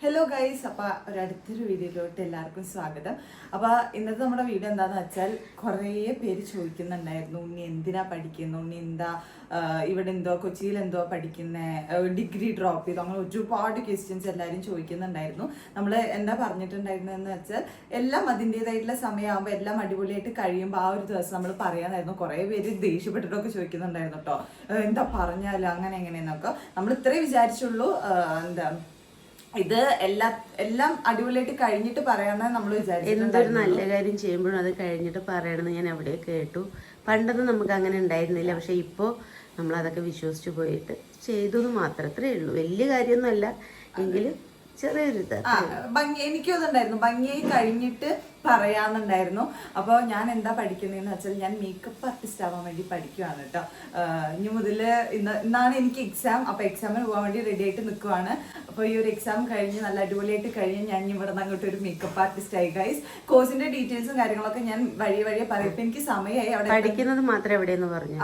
Hello guys, അപ്പോൾ അടുത്തൊരു വീഡിയോയിലോട്ട് എല്ലാവർക്കും സ്വാഗതം. അപ്പോൾ ഇന്നത്തെ നമ്മുടെ വീഡിയോ എന്താണെന്ന് വെച്ചാൽ, കുറേ പേര് ചോദിക്കുന്നുണ്ടായിരുന്നു, ഉണ്ണി എന്തിനാ പഠിക്കുന്നു, ഉണ്ണി എന്താ ഇവിടെ എന്തോ കൊച്ചിയിൽ എന്തോ പഠിക്കുന്നത്, ഡിഗ്രി ഡ്രോപ്പ് ചെയ്തു, അങ്ങനെ ഒരുപാട് ക്വസ്റ്റ്യൻസ് എല്ലാവരും ചോദിക്കുന്നുണ്ടായിരുന്നു. നമ്മൾ എന്താ പറഞ്ഞിട്ടുണ്ടായിരുന്നതെന്ന് വെച്ചാൽ, എല്ലാം അതിൻ്റെതായിട്ടുള്ള സമയമാകുമ്പോൾ എല്ലാം അടിപൊളിയായിട്ട് കഴിയുമ്പോൾ ആ ഒരു ദിവസം നമ്മൾ പറയാനായിരുന്നു. കുറേ പേര് ദേഷ്യപ്പെട്ടിട്ടൊക്കെ ചോദിക്കുന്നുണ്ടായിരുന്നു കേട്ടോ, എന്താ പറഞ്ഞാലും അങ്ങനെ എങ്ങനെയെന്നൊക്കെ. നമ്മൾ ഇത്രേ വിചാരിച്ചുള്ളൂ, എന്താ ഇത് എല്ലാം അടിപൊളിയായിട്ട് കഴിഞ്ഞിട്ട് പറയാമെന്ന് നമ്മൾ വിചാരിച്ചു. എന്തൊരു നല്ല കാര്യം ചെയ്യുമ്പോഴും അത് കഴിഞ്ഞിട്ട് പറയണമെന്ന് ഞാൻ എവിടെ കേട്ടു. പണ്ടൊന്നും നമുക്ക് അങ്ങനെ ഉണ്ടായിരുന്നില്ല. പക്ഷെ ഇപ്പോൾ നമ്മളതൊക്കെ വിശ്വസിച്ച് പോയിട്ട് ചെയ്തു എന്ന് മാത്രം. അത്രയേ ഉള്ളൂ. വലിയ കാര്യമൊന്നുമല്ല എങ്കിലും ചെറിയൊരു ഭംഗി എനിക്കും അതുണ്ടായിരുന്നു. ഭംഗിയായി കഴിഞ്ഞിട്ട് പറയാന്നുണ്ടായിരുന്നു. അപ്പോൾ ഞാൻ എന്താ പഠിക്കുന്നതെന്ന് വെച്ചാൽ, ഞാൻ മേക്കപ്പ് ആർട്ടിസ്റ്റ് ആവാൻ വേണ്ടി പഠിക്കുവാണ് കേട്ടോ. ഇനി മുതൽ ഇന്നാണ് എനിക്ക് എക്സാം. അപ്പോൾ എക്സാമിന് പോകാൻ വേണ്ടി റെഡി ആയിട്ട് നിൽക്കുവാണ്. അപ്പോൾ ഈ ഒരു എക്സാം കഴിഞ്ഞ് നല്ല അടിപൊളിയായിട്ട് കഴിഞ്ഞ് ഞാൻ ഇവിടെ നിന്ന് അങ്ങോട്ട് ഒരു മേക്കപ്പ് ആർട്ടിസ്റ്റ് ആയി ഗൈസ്. കോഴ്സിന്റെ ഡീറ്റെയിൽസും കാര്യങ്ങളൊക്കെ ഞാൻ വഴിയെ പറയും. ഇപ്പൊ എനിക്ക് സമയമായി. അവിടെ പഠിക്കുന്നത് മാത്രം എവിടെയെന്ന് പറഞ്ഞു.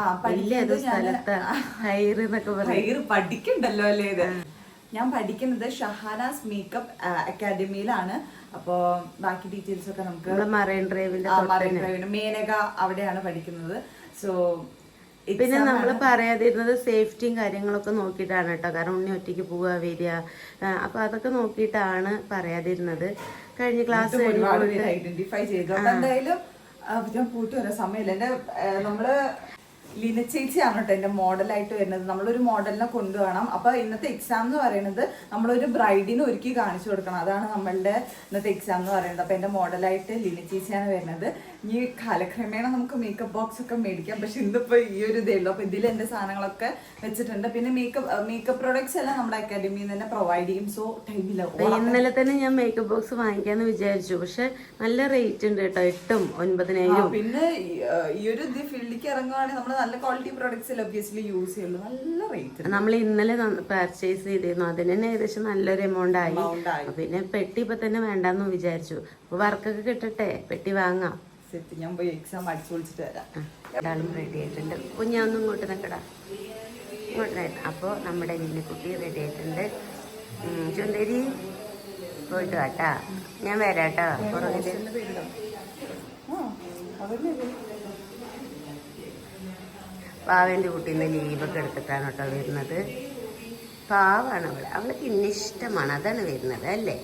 ഹൈർ പഠിക്കണ്ടല്ലോ അല്ലേ ഇത്. ഞാൻ പഠിക്കുന്നത് ഷഹാനാസ് മേക്കപ്പ് അക്കാഡമിയിലാണ്. അപ്പോൾ ബാക്കി ഡീറ്റെയിൽസ് ഒക്കെ നമുക്ക് മറൈൻ ഡ്രൈവിന് മേനക അവിടെയാണ് പഠിക്കുന്നത്. സോ പിന്നെ നമ്മൾ പറയാതിരുന്നത് സേഫ്റ്റിയും കാര്യങ്ങളൊക്കെ നോക്കിയിട്ടാണ് കേട്ടോ. കാരണം ഉണ്ണി ഒറ്റയ്ക്ക് പോവുക വരിക, അപ്പൊ അതൊക്കെ നോക്കിയിട്ടാണ് പറയാതിരുന്നത്. കഴിഞ്ഞ ക്ലാസ് ഐഡന്റിഫൈ ചെയ്തു. എന്തായാലും ഞാൻ പോയിട്ട് വരാൻ സമയമില്ല. എന്റെ നമ്മള് ലീന ചേച്ചിയാണ് കേട്ടോ എൻ്റെ മോഡലായിട്ട് വരുന്നത്. നമ്മളൊരു മോഡലിനെ കൊണ്ടുപോകണം. അപ്പോൾ ഇന്നത്തെ എക്സാം എന്ന് പറയുന്നത് നമ്മളൊരു ബ്രൈഡിനെ ഒരുക്കി കാണിച്ചു കൊടുക്കണം. അതാണ് നമ്മളുടെ ഇന്നത്തെ എക്സാം എന്ന് പറയുന്നത്. അപ്പോൾ എൻ്റെ മോഡലായിട്ട് ലീന ചേച്ചിയാണ് വരുന്നത്. ഇനി കാലക്രമേണ നമുക്ക് മേക്കപ്പ് ബോക്സ് ഒക്കെ മേടിക്കാം. പക്ഷെ ഇന്നിപ്പോൾ ഈ ഒരു ഇതേ ഉള്ളൂ. അപ്പോൾ ഇതിൽ എൻ്റെ സാധനങ്ങളൊക്കെ വെച്ചിട്ടുണ്ട്. പിന്നെ മേക്കപ്പ് പ്രൊഡക്ട്സ് എല്ലാം നമ്മുടെ അക്കാഡമിയിൽ നിന്ന് തന്നെ പ്രൊവൈഡ് ചെയ്യും. സോ ടൈമില്ല. ഇന്നലെ തന്നെ ഞാൻ മേക്കപ്പ് ബോക്സ് വാങ്ങിക്കാന്ന് വിചാരിച്ചു. പക്ഷെ നല്ല റേറ്റ് ഉണ്ട് കേട്ടോ. 8,000-9,000. പിന്നെ ഈ ഒരു ഫീൽഡിലേക്ക് ഇറങ്ങുവാണെങ്കിൽ നമ്മൾ നല്ല ക്വാളിറ്റി പ്രൊഡക്ട്സ് ഒബ്വിയസ്ലി യൂസ് ചെയ്യുള്ളൂ. നല്ല റേറ്റ്. നമ്മൾ ഇന്നലെ പർച്ചേസ് ചെയ്തിരുന്നു. അതിന് തന്നെ ഏകദേശം നല്ലൊരു എമൗണ്ട് ആയി. പിന്നെ പെട്ടി ഇപ്പൊ തന്നെ വേണ്ടെന്ന് വിചാരിച്ചു. അപ്പൊ വർക്കൊക്കെ കിട്ടട്ടെ, പെട്ടി വാങ്ങാം. ഞാൻ പോയി എക്സാം അടിച്ചു വിളിച്ചിട്ട് വരാം. ഒരാളും റെഡി ആയിട്ടുണ്ട്. കുഞ്ഞൊന്നും ഇങ്ങോട്ട് നിൽക്കടാ, ഇങ്ങോട്ട്. അപ്പോൾ നമ്മുടെ കുട്ടി റെഡി ആയിട്ടുണ്ട്. ചുന്തരി പോയിട്ട് വാട്ടാ, ഞാൻ വരാട്ടോ പുറകില്. പാവൻ്റെ കുട്ടീന്ന് ലീവൊക്കെ എടുത്തിട്ടാണ് കേട്ടോ വരുന്നത്. പാവാണ് അവൾക്ക് ഇന്നിഷ്ടമാണ്, അതാണ് വരുന്നത് അല്ലേ.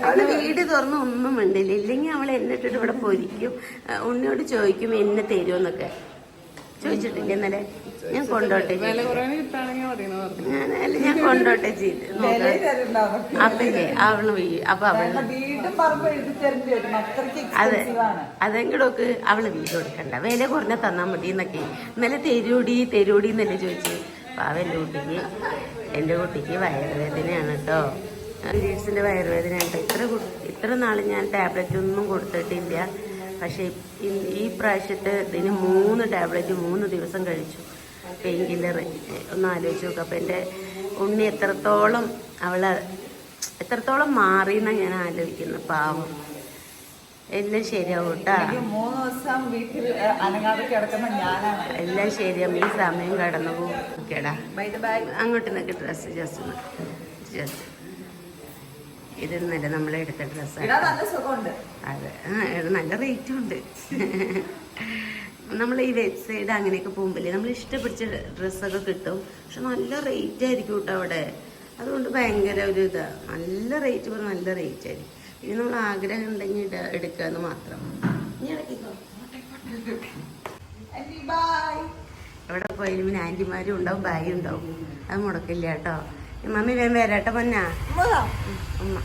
അവള് വീട് തുറന്ന് ഒന്നും മിണ്ടില്ല. ഇല്ലെങ്കിൽ അവൾ എന്നിട്ടിട്ട് ഇവിടെ പൊരിക്കും. ഉണ്ണിയോട് ചോദിക്കും എന്നെ തരുമെന്നൊക്കെ. ചോദിച്ചിട്ടില്ല ഇന്നലെ. ഞാൻ കൊണ്ടോട്ടെ ഞാൻ കൊണ്ടോട്ടെ ചെയ്ത് അപ്പല്ലേ അവള് അപ്പൊ അതെ അതെങ്കിലൊക്കെ അവള് വീട് കൊടുക്കണ്ട, വില കുറഞ്ഞ തന്നാ മതി എന്നൊക്കെ. ഇന്നലെ തെരൂടി എന്നല്ലേ ചോദിച്ചു. പാവ എൻ്റെ കുട്ടിക്ക് വയറുവേദനയാണ് കേട്ടോ. പീരീഡ്സിൻ്റെ വയറുവേദനയുണ്ട്. ഇത്ര നാൾ ഞാൻ ടാബ്ലറ്റ് ഒന്നും കൊടുത്തിട്ടില്ല. പക്ഷേ ഈ പ്രാവശ്യത്തെ ഇതിന് 3 ടാബ്ലറ്റ് 3 ദിവസം കഴിച്ചു. Pain killer. ഒന്ന് ആലോചിച്ച് നോക്കുക. അപ്പം എൻ്റെ ഉണ്ണി എത്രത്തോളം മാറിയെന്നാണ് ഞാൻ ആലോചിക്കുന്നത്. പാവം. എല്ലാം ശരിയാവും കേട്ടാ. എല്ലാം ശരിയാവും. ഈ സമയം കടന്നു പോകും. ഓക്കേടാ, അങ്ങോട്ട് നിൽക്ക്. ഡ്രസ്സ് ജസ്റ്റ് ഇത് നല്ല നമ്മളെടുത്ത ഡ്രസ്സാണ്. അതെ, നല്ല റേറ്റും ഉണ്ട്. നമ്മൾ ഈ വെബ്സൈറ്റ് അങ്ങനെയൊക്കെ പോകുമ്പോഴേ നമ്മൾ ഇഷ്ടപ്പിടിച്ച ഡ്രസ്സൊക്കെ കിട്ടും. പക്ഷെ നല്ല റേറ്റ് ആയിരിക്കും കേട്ടോ അവിടെ. അതുകൊണ്ട് ഭയങ്കര ഒരു ഇതാണ്. നല്ല റേറ്റ് പറഞ്ഞാൽ നല്ല റേറ്റ് ആയിരിക്കും. പിന്നെ നമ്മൾ ആഗ്രഹം ഉണ്ടെങ്കിൽ എടുക്കുക എന്ന് മാത്രം. എവിടെ പോയാലും പിന്നെ ആൻറ്റിമാരും ഉണ്ടാവും, ബായും ഉണ്ടാവും. അത് മുടക്കില്ല കേട്ടോ. മമ്മി വേഗം വരാട്ടോ പൊന്നാ. ഉമ്മ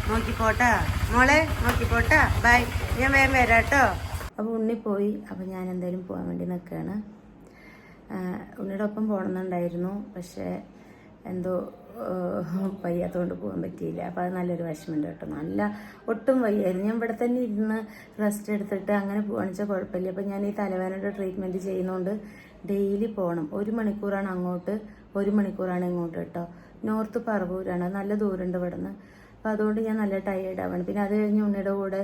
നോക്കിപ്പോട്ടാ മോളെ, നോക്കിപ്പോട്ടാ. ബൈ, ഞാൻ വേഗം വരാട്ടോ. അപ്പോൾ ഉണ്ണി പോയി. അപ്പോൾ ഞാൻ എന്തായാലും പോകാൻ വേണ്ടി നിൽക്കുകയാണ്. ഉണ്ണിയുടെ ഒപ്പം പോകണമെന്നുണ്ടായിരുന്നു. പക്ഷേ എന്തോ വയ്യാത്തതുകൊണ്ട് പോകാൻ പറ്റിയില്ല. അപ്പോൾ അത് നല്ലൊരു വിഷമമുണ്ട് കേട്ടോ. നല്ല ഒട്ടും വയ്യായിരുന്നു. ഞാൻ ഇവിടെ തന്നെ ഇരുന്ന് റെസ്റ്റ് എടുത്തിട്ട് അങ്ങനെ പോകാണെന്ന് വെച്ചാൽ കുഴപ്പമില്ല. അപ്പോൾ ഞാൻ ഈ തലവേദനയുടെ ട്രീറ്റ്മെൻറ്റ് ചെയ്യുന്നതുകൊണ്ട് ഡെയിലി പോകണം. 1 മണിക്കൂറാണ് അങ്ങോട്ട്, 1 മണിക്കൂറാണ് ഇങ്ങോട്ട് കേട്ടോ. നോർത്ത് പറവൂരാണ്. നല്ല ദൂരമുണ്ട് ഇവിടെ നിന്ന്. അപ്പോൾ അതുകൊണ്ട് ഞാൻ നല്ല ടയേർഡാവാണ്. പിന്നെ അത് കഴിഞ്ഞ് ഉണ്ണിയുടെ കൂടെ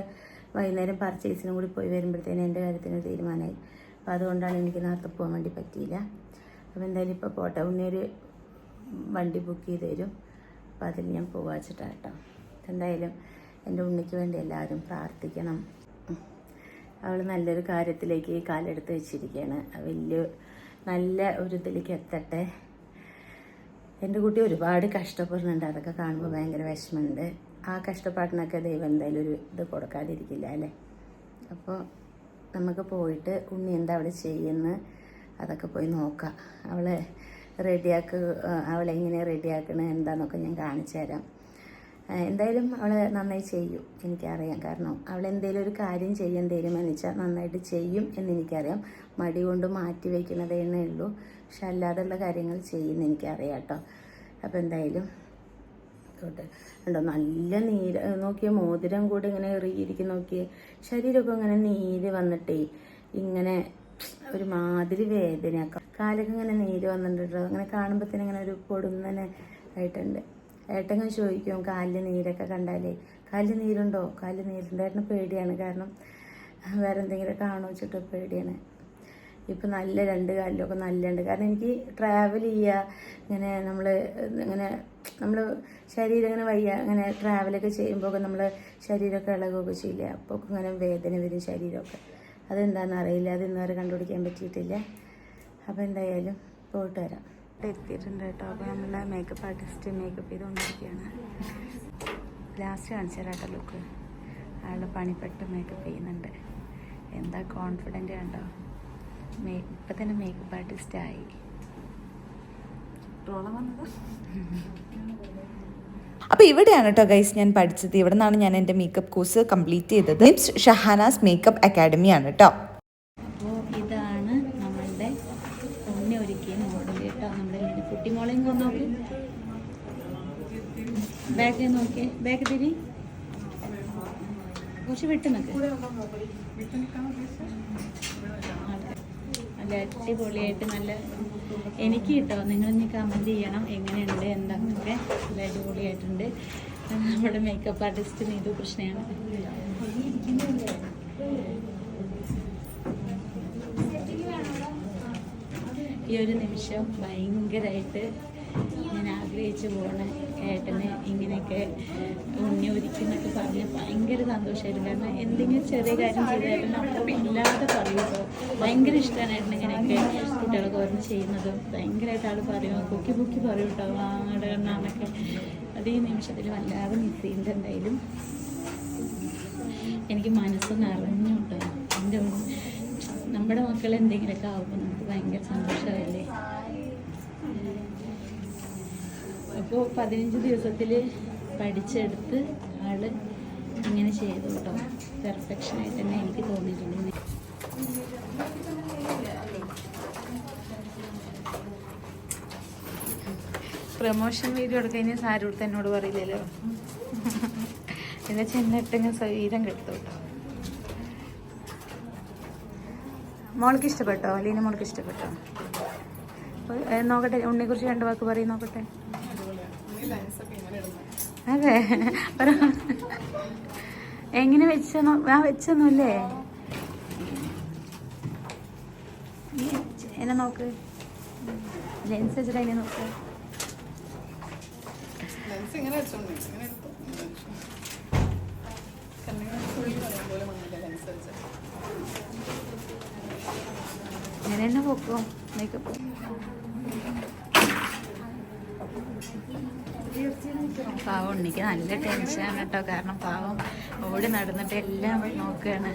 വൈകുന്നേരം പർച്ചേസിനും കൂടി പോയി വരുമ്പോഴത്തേനും എൻ്റെ കാര്യത്തിന് തീരുമാനമായി. അപ്പോൾ അതുകൊണ്ടാണ് എനിക്ക് നേരത്തെ പോകാൻ വേണ്ടി പറ്റിയില്ല. അപ്പോൾ എന്തായാലും ഇപ്പോൾ പോട്ടെ. ഉണ്ണിയൊരു വണ്ടി ബുക്ക് ചെയ്ത് തരും. അപ്പം അതിൽ ഞാൻ പോവാച്ചിട്ടാണ് കേട്ടോ. എന്തായാലും എൻ്റെ ഉണ്ണിക്ക് വേണ്ടി എല്ലാവരും പ്രാർത്ഥിക്കണം. അവൾ നല്ലൊരു കാര്യത്തിലേക്ക് കാലെടുത്ത് വെച്ചിരിക്കുകയാണ്. വലിയ നല്ല ഒരു ഇതിലേക്ക് എത്തട്ടെ. എൻ്റെ കുട്ടി ഒരുപാട് കഷ്ടപ്പെടുന്നുണ്ട്. അതൊക്കെ കാണുമ്പോൾ ഭയങ്കര വിഷമമുണ്ട്. ആ കഷ്ടപ്പാടിനൊക്കെ ദൈവം എന്തായാലും ഒരു ഇത് കൊടുക്കാതിരിക്കില്ല അല്ലേ. അപ്പോൾ നമുക്ക് പോയിട്ട് ഉണ്ണി എന്താ അവിടെ ചെയ്യുന്നത് അതൊക്കെ പോയി നോക്കാം. അവളെ എങ്ങനെ റെഡിയാക്കണ എന്താണെന്നൊക്കെ ഞാൻ കാണിച്ചു തരാം. എന്തായാലും അവൾ നന്നായി ചെയ്യും എനിക്കറിയാം. കാരണം അവൾ എന്തെങ്കിലും ഒരു കാര്യം ചെയ്യാൻ തീരുമാനിച്ചാൽ നന്നായിട്ട് ചെയ്യും എന്നെനിക്കറിയാം. മടി കൊണ്ട് മാറ്റി വയ്ക്കുന്നതേ ഉള്ളൂ. പക്ഷെ അല്ലാതെയുള്ള കാര്യങ്ങൾ ചെയ്യുമെന്ന് എനിക്കറിയാം കേട്ടോ. അപ്പോൾ എന്തായാലും ഉണ്ടോ നല്ല നീര് നോക്കിയ മോതിരം കൂടെ ഇങ്ങനെ എറിയിരിക്കും. നോക്കിയേ ശരീരമൊക്കെ ഇങ്ങനെ നീര് വന്നിട്ടേ ഇങ്ങനെ ഒരു മാതിരി വേദനയൊക്കെ കാലൊക്കെ ഇങ്ങനെ നീര് വന്നിട്ടുണ്ടോ. അങ്ങനെ കാണുമ്പോഴത്തേനും ഇങ്ങനെ ഒരു പൊടുന്നനെ ആയിട്ടുണ്ട്. ഏട്ടങ്ങനെ ചോദിക്കും കാലിൽ നീരൊക്കെ കണ്ടാലേ കാലിൽ നീരുണ്ടോ. കാലിൽ നീരുണ്ടോ. ഏട്ടന് പേടിയാണ്. കാരണം വേറെ എന്തെങ്കിലും കാണുമോ വെച്ചിട്ട് പേടിയാണ്. ഇപ്പം നല്ല രണ്ട് കാലിലൊക്കെ നല്ലുണ്ട്. കാരണം എനിക്ക് ട്രാവൽ ചെയ്യുക നമ്മൾ ശരീരം ഇങ്ങനെ വയ്യ ഇങ്ങനെ ട്രാവലൊക്കെ ചെയ്യുമ്പോൾ നമ്മൾ ശരീരമൊക്കെ ഇളകുകയൊക്കെ ചെയ്യില്ല. അപ്പോൾ ഇങ്ങനെ വേദന വരും ശരീരമൊക്കെ. അതെന്താണെന്ന് അറിയില്ല. അത് ഇന്നുവരെ കണ്ടുപിടിക്കാൻ പറ്റിയിട്ടില്ല. അപ്പോൾ എന്തായാലും പോയിട്ട് വരാം. എത്തിയിട്ടുണ്ട് കേട്ടോ. അപ്പോൾ നമ്മളെ മേക്കപ്പ് ആർട്ടിസ്റ്റ് മേക്കപ്പ് ചെയ്തുകൊണ്ടിരിക്കുകയാണ്. ലാസ്റ്റ് കാണിച്ചു തരാം കേട്ടോ ലുക്ക്. ആൾ പണിപ്പെട്ട് മേക്കപ്പ് ചെയ്യുന്നുണ്ട്. എന്താ കോൺഫിഡൻറ്റ് കണ്ടോ. ഇപ്പം തന്നെ മേക്കപ്പ് ആർട്ടിസ്റ്റായി. അപ്പോൾ ഇവിടെയാണ് കേട്ടോ ഗൈസ് ഞാൻ പഠിച്ചത്. ഇവിടെ നിന്നാണ് ഞാൻ എൻ്റെ മേക്കപ്പ് കോഴ്സ് കംപ്ലീറ്റ് ചെയ്തത്. ഷഹാനാസ് മേക്കപ്പ് അക്കാഡമിയാണ് കേട്ടോ. അപ്പോൾ ഇതാണ് നമ്മളുടെ ഉണ്ണി ഒരുക്കിയ മോഡൽ കേട്ടോ. നമ്മുടെ കുട്ടിമോളെയും കൊണ്ട് നോക്കി ബാക്കിൽ നോക്കിയേ. ബാക്ക് തിരി കുറച്ച് വിട്ട് നിൽക്ക്. നല്ല അടിപൊളിയായിട്ട് നല്ല എനിക്ക് കിട്ടോ. നിങ്ങളിനി കമൻറ്റ് ചെയ്യണം എങ്ങനെയുണ്ട് എന്താണെന്നൊക്കെ. നല്ല അടിപൊളിയായിട്ടുണ്ട്. നമ്മുടെ മേക്കപ്പ് ആർട്ടിസ്റ്റ് നീതു കൃഷ്ണയാണ്. ഈ ഒരു നിമിഷം ഭയങ്കരമായിട്ട് ഞാൻ ആഗ്രഹിച്ചു പോകണ ഏട്ടന് ഇങ്ങനെയൊക്കെ ഉണ്ണി ഒരുക്കുന്നൊക്കെ പറഞ്ഞ് ഭയങ്കര സന്തോഷമായിരുന്നു. കാരണം എന്തെങ്കിലും ചെറിയ കാര്യം ചെയ്തായിട്ടും അപ്പം ഇല്ലാതെ പറയുമ്പോൾ ഭയങ്കര ഇഷ്ടമാണ് ഏട്ടൻ ഇങ്ങനെയൊക്കെ കുട്ടികളൊക്കെ ഓരോന്ന് ചെയ്യുന്നതും. ഭയങ്കരമായിട്ട് ആൾ പറയും പൊക്കി പൊക്കി പറയും കേട്ടോ അങ്ങോട്ട് കണ്ണാന്നൊക്കെ. അത് ഈ നിമിഷത്തിൽ വല്ലാതെ മിസ് ചെയ്യുന്നുണ്ട്. എന്തായാലും എനിക്ക് മനസ്സ് നിറഞ്ഞു കേട്ടോ. എൻ്റെ നമ്മുടെ മക്കൾ എന്തെങ്കിലുമൊക്കെ ആകുമ്പോൾ നമുക്ക് ഭയങ്കര സന്തോഷമല്ലേ. അപ്പോൾ 15 ദിവസത്തിൽ പഠിച്ചെടുത്ത് ആൾ ഇങ്ങനെ ചെയ്തു കേട്ടോ. പെർഫെക്ഷനായിട്ട് തന്നെ എനിക്ക് തോന്നിയിട്ടുണ്ട്. പ്രമോഷൻ വീഡിയോ എടുക്കാൻ സാരി കൊടുത്ത് എന്നോട് പറയില്ലല്ലോ. ഇതിൻ്റെ ചെന്നിട്ടിങ്ങനെ ശരീരം കെടുത്തു കേട്ടോ. മോൾക്ക് ഇഷ്ടപ്പെട്ടോ? ലീന മോൾക്ക് ഇഷ്ടപ്പെട്ടോ? നോക്കട്ടെ ഉണ്ണിയെക്കുറിച്ച് 2 വാക്ക് പറയും നോക്കട്ടെ. അതെ എങ്ങനെ വെച്ചോ? വെച്ചൊന്നുമില്ലേ? എന്നെ നോക്ക്. ലെൻസ് വെച്ചിട്ട് അതിനെ നോക്ക്. ഇങ്ങനെ തന്നെ പോക്കും മേക്കപ്പ്. പാവം ഉണ്ണിക്ക് നല്ല ടെൻഷനാണ് കേട്ടോ. കാരണം പാവം ഓടി നടന്നിട്ട് എല്ലാം നോക്കുകയാണ്.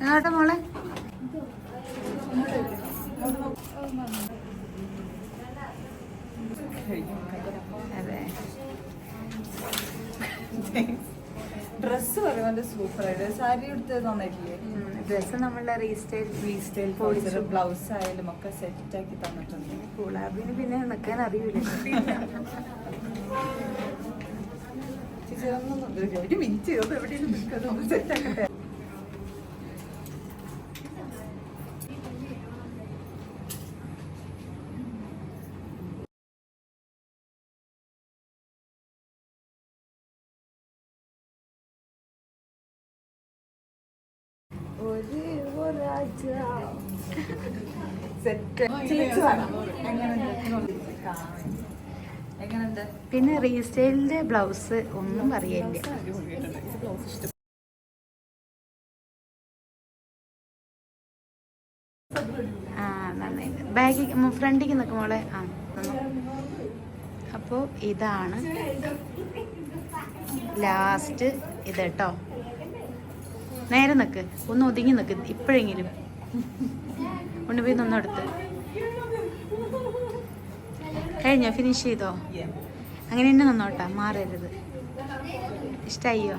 കേട്ടോ മോളെ. അതെ ഡ്രസ്സ് പറയുമ്പോൾ സൂപ്പറായിട്ട് സാരി എടുത്ത് തന്നിട്ടില്ലേ? ഡ്രസ്സ് നമ്മളുടെ റീസ്റ്റൈൽ ബ്ലൗസ് ആയാലും ഒക്കെ സെറ്റാക്കി തന്നിട്ടുണ്ട്. കൂളാബിന് പിന്നെ നിൽക്കാൻ അറിയൂല. ഒരു മിനിറ്റ് എവിടെയും സെറ്റാക്കട്ടെ. എങ്ങനെയുണ്ട്? പിന്നെ റീസ്റ്റൈലിന്റെ ബ്ലൗസ് ഒന്നും പറയില്ല. ആ നന്നായി. ബാഗിൽ ഫ്രണ്ടിക്ക് നിൽക്കും മോളെ. ആ അപ്പോൾ ഇതാണ് ലാസ്റ്റ് ഇത് കേട്ടോ. നേരെ നിൽക്ക്, ഒന്ന് ഒതുങ്ങി നിൽക്ക് ഇപ്പോഴെങ്കിലും. കൊണ്ടുപോയി നിന്നെടുത്ത് കഴിഞ്ഞോ? ഫിനിഷ് ചെയ്തോ? അങ്ങനെ തന്നെ നിന്നോട്ടാ, മാറരുത്. ഇഷ്ടായോ?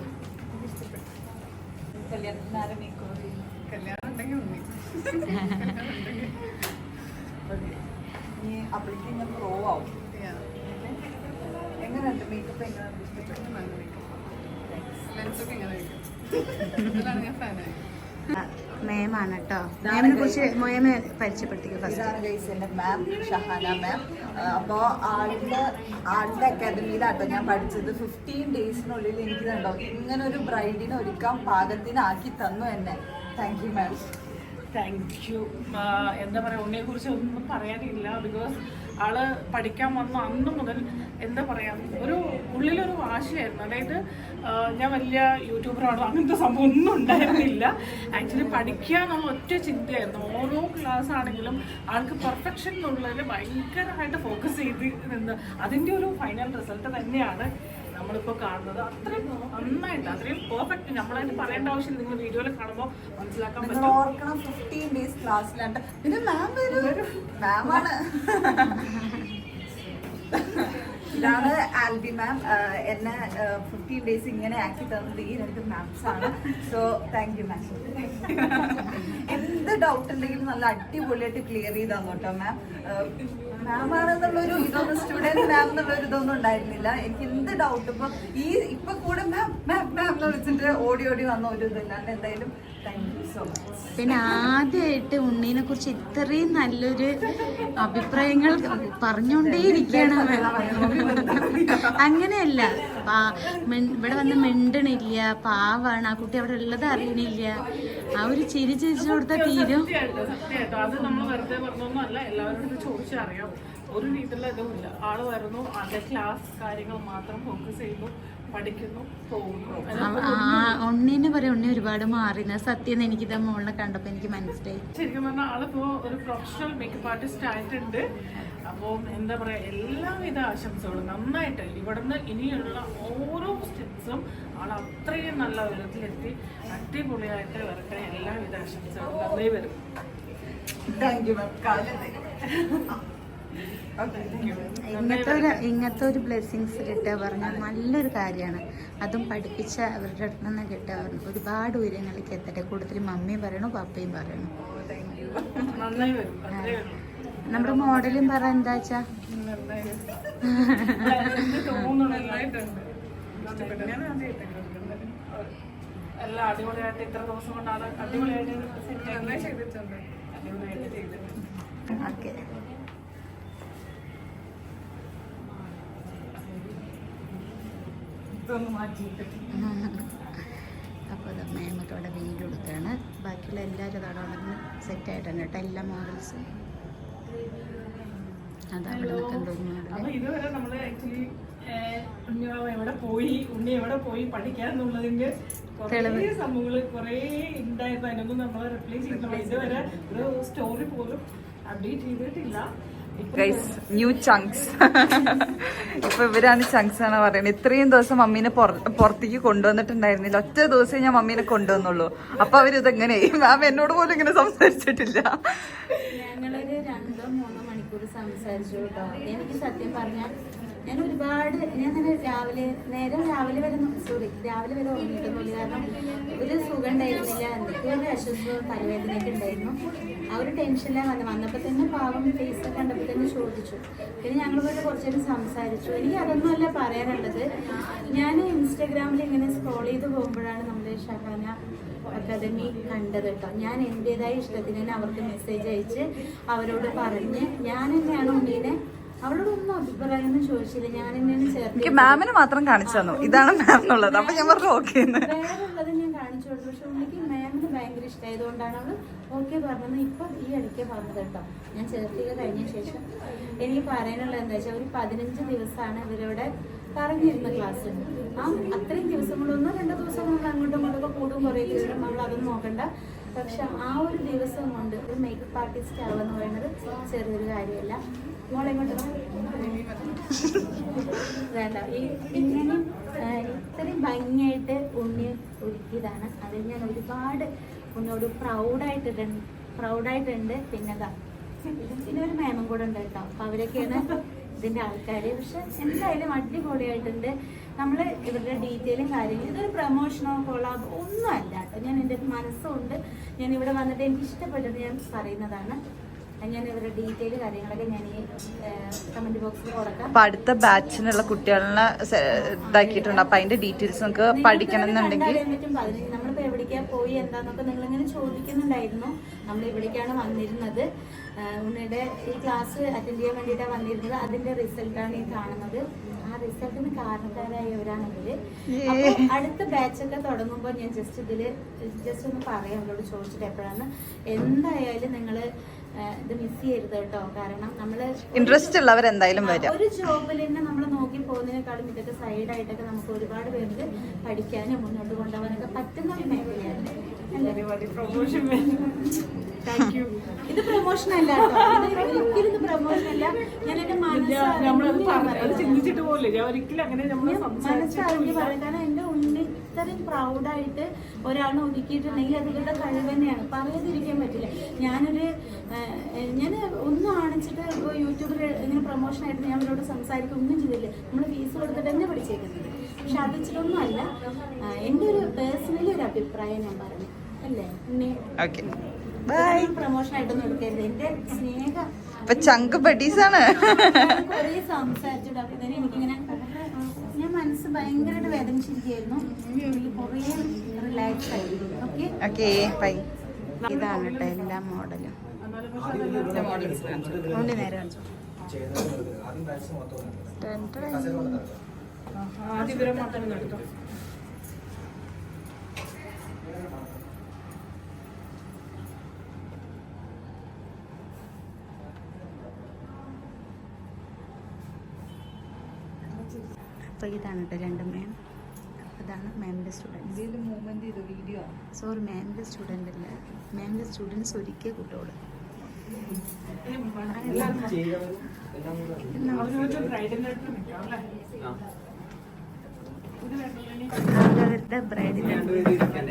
എങ്ങനെയുണ്ട് മേക്കപ്പ്? മേമാണ് കേട്ടോ. മേമിനെ കുറിച്ച് മോയമെ പരിചയപ്പെടുത്തിക്കോ ഫസ്റ്റ്. എന്റെ മാം ഷഹാന മാം. അപ്പോൾ ആളുടെ അക്കാദമിയിലാട്ടോ ഞാൻ പഠിച്ചത്. 15 ഡേയ്സിനുള്ളിൽ എനിക്ക് കണ്ടോ ഇങ്ങനൊരു ബ്രൈഡിനെ ഒരുക്കാൻ പാകത്തിനാക്കി തന്നു എന്നെ. Thank you ma'am. Thank you. എന്താ പറയുക, ഉണ്ണിയെ കുറിച്ച് ഒന്നും പറയാനില്ല. ബിക്കോസ് ആള് പഠിക്കാൻ വന്ന അന്ന് മുതൽ എന്താ പറയുക, ഉള്ളിലൊരു വാശിയായിരുന്നു. അതായത് ഞാൻ വലിയ യൂട്യൂബറാണോ അങ്ങനത്തെ സംഭവം ഒന്നും ഉണ്ടായിരുന്നില്ല. ആക്ച്വലി പഠിക്കുക എന്നുള്ള ഒറ്റ ചിന്തയായിരുന്നു. ഓരോ ക്ലാസ് ആണെങ്കിലും ആൾക്ക് പെർഫെക്ഷൻ എന്നുള്ളതിൽ ഭയങ്കരമായിട്ട് ഫോക്കസ് ചെയ്ത് നിന്ന് അതിൻ്റെ ഒരു ഫൈനൽ റിസൾട്ട് തന്നെയാണ് നമ്മളിപ്പോൾ കാണുന്നത്. അത്രയും നന്നായിട്ട്, അത്രയും പെർഫെക്റ്റ്. നമ്മളതിന് പറയേണ്ട ആവശ്യം നിങ്ങൾ വീഡിയോയിൽ കാണുമ്പോൾ മനസ്സിലാക്കാൻ പറ്റും. ഓർക്കണം 15 ഡേയ്സ് ക്ലാസ്സിലാണ്. പിന്നെ മാമാണ് ഇതാണ് ആൽബി മാം. എന്നെ 15 ഡേയ്സ് ഇങ്ങനെ ആക്കി തന്നത് ഈ 2 മാംസ് ആണ്. So thank you ma'am. എന്ത് ഡൗട്ട് ഉണ്ടെങ്കിലും നല്ല അടിപൊളിയായിട്ട് ക്ലിയർ ചെയ്ത് തന്നു കേട്ടോ മാം. മാം ആണെന്നുള്ളൊരു ഇതൊന്നും സ്റ്റുഡൻറ് മാം എന്നുള്ളൊരു ഇതൊന്നും ഉണ്ടായിരുന്നില്ല. എനിക്ക് എന്ത് ഡൗട്ട് ഇപ്പൊ കൂടെ മാം മാം മാം എന്ന് വിളിച്ചിട്ട് ഓടി വന്ന ഒരു ഇതല്ലാണ്ട് എന്തായാലും താങ്ക് യു സോ മച്ച്. പിന്നെ ആദ്യമായിട്ട് ഉണ്ണീനെ കുറിച്ച് ഇത്രയും നല്ലൊരു അഭിപ്രായങ്ങൾ പറഞ്ഞുകൊണ്ടേയിരിക്കുകയാണ്. അങ്ങനെയല്ല, ഇവിടെ വന്ന് മിണ്ടണില്ല, പാവാണ് ആ കുട്ടി, അവിടെ ഉള്ളത് അറിയണില്ല. ആ ഒരു ചിരി ചിരിച്ചു കൊടുത്താൽ തീരും. സത്യമായിട്ടോ, അത് നമ്മൾ വെറുതെ പറഞ്ഞൊന്നും അല്ല, എല്ലാവരോടും ചോദിച്ചറിയാം. ഒരു രീതിയിലുള്ള ഇതുമില്ല. ആള് വരുന്നു, ആളുടെ ക്ലാസ് കാര്യങ്ങൾ മാത്രം ഫോക്കസ് ചെയ്യുന്നു, പഠിക്കുന്നു, പോകുന്നു. ഉണ്ണീനെ പറയാം, ഉണ്ണി ഒരുപാട് മാറിന സത്യം. എനിക്കിത് മോളിനെ കണ്ടപ്പോൾ എനിക്ക് മനസ്സിലായി. ശരിക്കും പറഞ്ഞാൽ ആളിപ്പോ ഒരു പ്രൊഫഷണൽ മേക്കപ്പ് ആർട്ടിസ്റ്റ് ആയിട്ടുണ്ട്. അപ്പോൾ എന്താ പറയാ, എല്ലാവിധ ആശംസകളും. നന്നായിട്ട് ഇവിടുന്ന് ഇനിയുള്ള ഓരോ സ്റ്റെപ്സും ആൾ അത്രയും നല്ല വിധത്തിലെത്തി അടിപൊളിയായിട്ട് വരട്ടെ. എല്ലാവിധ ആശംസകളും. നന്നായി വരും. Thank you ma'am. ഇങ്ങനത്തെ ഒരു ബ്ലെസ്സിങ്സ് കിട്ടുക പറഞ്ഞാൽ നല്ലൊരു കാര്യമാണ്. അതും പഠിപ്പിച്ച അവരുടെ അടുത്ത് നിന്ന് കിട്ടുക പറഞ്ഞു ഒരുപാട് ഉയരങ്ങളിലേക്ക് എത്തട്ടെ. കൂടുതൽ മമ്മിയും പറയണു, പപ്പയും പറയണു. നന്നായി വരും. നമ്മുടെ മോഡലും പറ എന്താ വെച്ചാ എല്ലാം അടിപൊളിയായിട്ട് ഇത്ര ദിവസം കൊണ്ടാണ് അടിപൊളിയായിട്ട് ചെയ്തിട്ടുണ്ട്. അടിപൊളിയായിട്ട് ചെയ്തിട്ടുണ്ട്. ഓക്കെ. അപ്പോൾ അത് മേമത്തോടെ വീട് കൊടുക്കുകയാണ്. ബാക്കിയുള്ള എല്ലാവരും അതോടെ വന്ന് സെറ്റായിട്ടുണ്ട് കേട്ടോ, എല്ലാ മോഡൽസും. അതവിടെ നിൽക്കുന്ന ഒരു മോഡൽ. അപ്പൊ ഇതുവരെ നമ്മള് ആക്ച്വലി ഉണ്ണി എവിടെ പോയി പഠിക്കാന്നുള്ളതിന്റെ കുറേ സംഭവങ്ങള് കുറേ ഉണ്ടായിരുന്നു. അതിനൊന്നും നമ്മൾ റിപ്ലൈ ചെയ്യുന്നില്ല. ഇതുവരെ ഒരു സ്റ്റോറി പോലും അപ്ഡേറ്റ് ചെയ്തിട്ടില്ല. New chunks. ഇപ്പൊ ഇവരാണ് ചങ്ക്സ് ആണ് പറയുന്നത്. ഇത്രയും ദിവസം മമ്മീനെ പുറത്തേക്ക് കൊണ്ടുവന്നിട്ടുണ്ടായിരുന്നില്ല. ഒറ്റ ദിവസം ഞാൻ മമ്മീനെ കൊണ്ടുവന്നുള്ളൂ. അപ്പൊ അവരിതെങ്ങനെ മാം എന്നോട് പോലും ഇങ്ങനെ സംസാരിച്ചിട്ടില്ല. ഞങ്ങളൊരു 2-3 മണിക്കൂർ സംസാരിച്ചു കേട്ടോ. എനിക്ക് സത്യം പറഞ്ഞാൽ ഞാൻ തന്നെ രാവിലെ വരെ ഉറങ്ങിയിട്ടൊന്നുമില്ല. കാരണം ഒരു സുഖം ഉണ്ടായിരുന്നില്ല. എന്തൊക്കെ ഒരു അസ്വസ്ഥവും തലവേദനയൊക്കെ ഉണ്ടായിരുന്നു. ആ ഒരു ടെൻഷനിലാണ് വന്നപ്പോൾ തന്നെ പാവം ഫേസ് കണ്ടപ്പോൾ തന്നെ ചോദിച്ചു. പിന്നെ ഞങ്ങൾ പോയിട്ട് കുറച്ചേരം സംസാരിച്ചു. എനിക്ക് അതൊന്നുമല്ല പറയാനുള്ളത്. ഞാൻ ഇൻസ്റ്റാഗ്രാമിൽ ഇങ്ങനെ സ്ക്രോൾ ചെയ്ത് പോകുമ്പോഴാണ് നമ്മുടെ ഷഹാന അക്കാദമി കണ്ടത് കേട്ടോ. ഞാൻ എൻ്റെതായ ഇഷ്ടത്തിന് തന്നെ അവർക്ക് മെസ്സേജ് അയച്ച് അവരോട് പറഞ്ഞ് ഞാൻ തന്നെയാണ് ഉണ്ണീനെ അവളോടൊന്നും അഭിപ്രായമൊന്നും ചോദിച്ചില്ല. ഞാൻ എന്നെയാണ് ചേർത്ത്. എനിക്ക് മാമിനെ മാത്രം കാണിച്ചു തന്നു, ഇതാണ് മാം എന്നുള്ളത്. അപ്പൊ ഞാൻ പറഞ്ഞു ഓക്കെ. വേറുള്ളത് ഞാൻ കാണിച്ചു കൊടുത്തു. പക്ഷെ ഉണ്ണിക്ക് മാമിന് ഭയങ്കര ഇഷ്ടമായതുകൊണ്ടാണ് അവള് ഓക്കെ പറഞ്ഞത്. ഇപ്പൊ ഈ ഇടയ്ക്ക് പറഞ്ഞത് കേട്ടോ, ഞാൻ ചേർത്തിക കഴിഞ്ഞ ശേഷം എനിക്ക് പറയാനുള്ളത് എന്താ വെച്ചാൽ, ഒരു 15 ദിവസമാണ് ഇവരോടെ പറഞ്ഞിരുന്ന ക്ലാസ്. അത്രയും ദിവസങ്ങളൊന്നോ 2 ദിവസം നമ്മൾ അങ്ങോട്ടും ഇങ്ങോട്ടൊക്കെ കൂടും കുറേ ദിവസം, നമ്മൾ അതൊന്നും നോക്കണ്ട. പക്ഷെ ആ ഒരു ദിവസം കൊണ്ട് ഒരു മേക്കപ്പ് ആർട്ടിസ്റ്റ് ആവുക എന്ന് പറയുന്നത് ചെറിയൊരു കാര്യമല്ല. മോളെങ്ങോട്ട് വേണ്ട, ഇങ്ങനെ ഇത്രയും ഭംഗിയായിട്ട് ഉണ്ണി ഒരുക്കിയതാണ്. അതിൽ ഞാൻ ഒരുപാട് ഉണ്ണിയോട് പ്രൗഡായിട്ടുണ്ട്. പിന്നെ ഒരു മേമും കൂടെ ഉണ്ട് കേട്ടോ. അപ്പൊ അവരൊക്കെയാണ് ഇതിന്റെ ആൾക്കാര്. പക്ഷെ എന്തായാലും അടിപൊളിയായിട്ടുണ്ട്. നമ്മൾ ഇവരുടെ ഡീറ്റെയിലും കാര്യങ്ങളും, ഇതൊരു പ്രൊമോഷനോ കൊളാബോ ഒന്നും അല്ല കേട്ടോ. ഞാൻ എൻ്റെ മനസ്സുകൊണ്ട് ഞാൻ ഇവിടെ വന്നിട്ട് എനിക്ക് ഇഷ്ടപ്പെട്ടത് ഞാൻ പറയുന്നതാണ്. ഞാൻ ഇവരുടെ ഡീറ്റെയിൽ കാര്യങ്ങളൊക്കെ ഞാൻ ഈ കമന്റ് ബോക്സിൽ കൊടുക്കാം. അപ്പൊ അടുത്ത ബാച്ചിനുള്ള കുട്ടികളെ ഇതാക്കിയിട്ടുണ്ട്. അപ്പൊ അതിന്റെ ഡീറ്റെയിൽസ് നമുക്ക് പഠിക്കണം എന്നുണ്ടെങ്കിൽ നമ്മളിപ്പോ എവിടേക്കാ പോയി എന്താന്നൊക്കെ നിങ്ങളിങ്ങനെ ചോദിക്കുന്നുണ്ടായിരുന്നു. നമ്മൾ ഇവിടേക്കാണ് വന്നിരുന്നത്. ഉണ്ണിയുടെ ഈ ക്ലാസ് അറ്റൻഡ് ചെയ്യാൻ വേണ്ടിയിട്ടാണ് വന്നിരുന്നത്. അതിന്റെ റിസൾട്ടാണ് ഈ കാണുന്നത്. ആ റിസൾട്ടിന് കാരണക്കാരായവരാണ് ഇവര്. അപ്പൊ അടുത്ത ബാച്ചൊക്കെ തുടങ്ങുമ്പോൾ ഞാൻ ജസ്റ്റ് ഒന്ന് പറയാം അവരോട് ചോദിച്ചിട്ട് എപ്പോഴാണ്. എന്തായാലും നിങ്ങള് ഇത് മിസ് ചെയ്യരുത് കേട്ടോ. കാരണം നമ്മള് ഇൻട്രസ്റ്റ് ഉള്ളവർ എന്തായാലും വരും. ഒരു ജോബിൽ തന്നെ നമ്മൾ നോക്കി പോകുന്നതിനേക്കാളും ഇതൊക്കെ സൈഡായിട്ടൊക്കെ നമുക്ക് ഒരുപാട് പേർക്ക് പഠിക്കാനും മുന്നോട്ട് കൊണ്ടുപോകാനൊക്കെ പറ്റുന്ന ഒരു മേഖലയാണ്. ഇത് പ്രൊമോഷൻ അല്ല കേട്ടോ, ഒരിക്കലും ഇത് പ്രൊമോഷൻ അല്ല. ഞാൻ എന്റെ മനസ്സറിഞ്ഞ് പറയും. കാരണം എന്റെ ഉണ്ണി ഇത്രയും പ്രൗഡായിട്ട് ഒരാളെ ഒരുക്കിയിട്ടുണ്ടെങ്കിൽ അത് ഇവരുടെ കഴിവ് തന്നെയാണ്, പറയാതിരിക്കാൻ പറ്റില്ല. ഞാൻ ഒന്നും ആണിച്ചിട്ട് ഇപ്പോൾ യൂട്യൂബിൽ ഇങ്ങനെ പ്രൊമോഷൻ ആയിട്ട് ഞാൻ അവരോട് സംസാരിക്കുക ഒന്നും ചെയ്തില്ല. നമ്മൾ ഫീസ് കൊടുത്തിട്ട് തന്നെ പഠിച്ചേക്കുന്നത്. പക്ഷെ അത് വെച്ചിട്ടൊന്നും അല്ല. എൻ്റെ ഒരു പേഴ്സണലി ഒരു അഭിപ്രായം ഞാൻ പറഞ്ഞു അല്ലേ ഉണ്ണി. പ്രൊമോഷൻ ആയിട്ടൊന്നും എടുക്കരുത്. എന്റെ സ്നേഹം ചങ്ക് ബഡീസാണ്. കുറേ സംസാരിച്ചിട്ട് അപ്പൊ തന്നെ എനിക്കിങ്ങനെ ഞാൻ മനസ്സ് ഭയങ്കരമായിട്ട് വേദനിച്ചിരിക്കുകയായിരുന്നു. എനിക്ക് കുറേ റിലാക്സ് ആയിരുന്നു. ഓക്കെ ഇതാണ് കേട്ടോ എല്ലാ മോഡലും. ഉണ്ണി നേരെ കാണിച്ചു. അപ്പോൾ ഇതാണ് കേട്ടോ 2 മാം. അതാണ് മാമിൻ്റെ സ്റ്റുഡൻസ്. സോറി, മാമിൻ്റെ സ്റ്റുഡൻ്റ് അല്ല, മാമിൻ്റെ സ്റ്റുഡൻസ് ഒരുക്കിയ കുട്ടിയോട്. അവരവരുടെ ബ്രൈഡിന്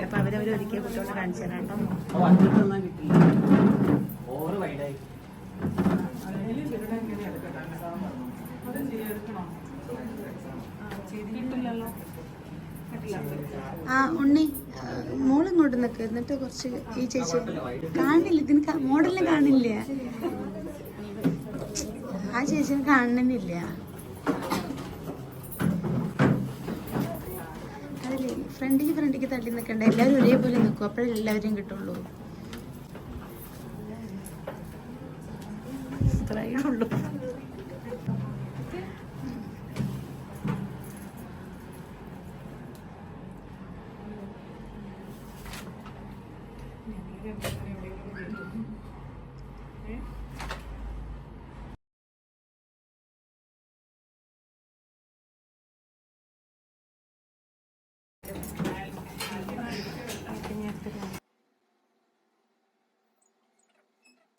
അപ്പോൾ അവരവർ ഒരുക്കിയ കുട്ടിയോട് കാണിച്ചു തരാം കേട്ടോ. ആ ഉണ്ണി മോളിങ്ങോട്ട് നിൽക്കുക. എന്നിട്ട് കുറച്ച് ഈ ചേച്ചി കാണില്ല, ഇതിന് മോഡലിനെ കാണില്ല, ആ ചേച്ചിനെ കാണുന്നില്ല. അതല്ലേ ഫ്രണ്ടിക്ക് തള്ളി നിൽക്കണ്ട, എല്ലാവരും ഒരേപോലെ നിൽക്കും, അപ്പോഴേ എല്ലാവരെയും കിട്ടുള്ളൂ. ഇത്രയേ ഉള്ളൂ.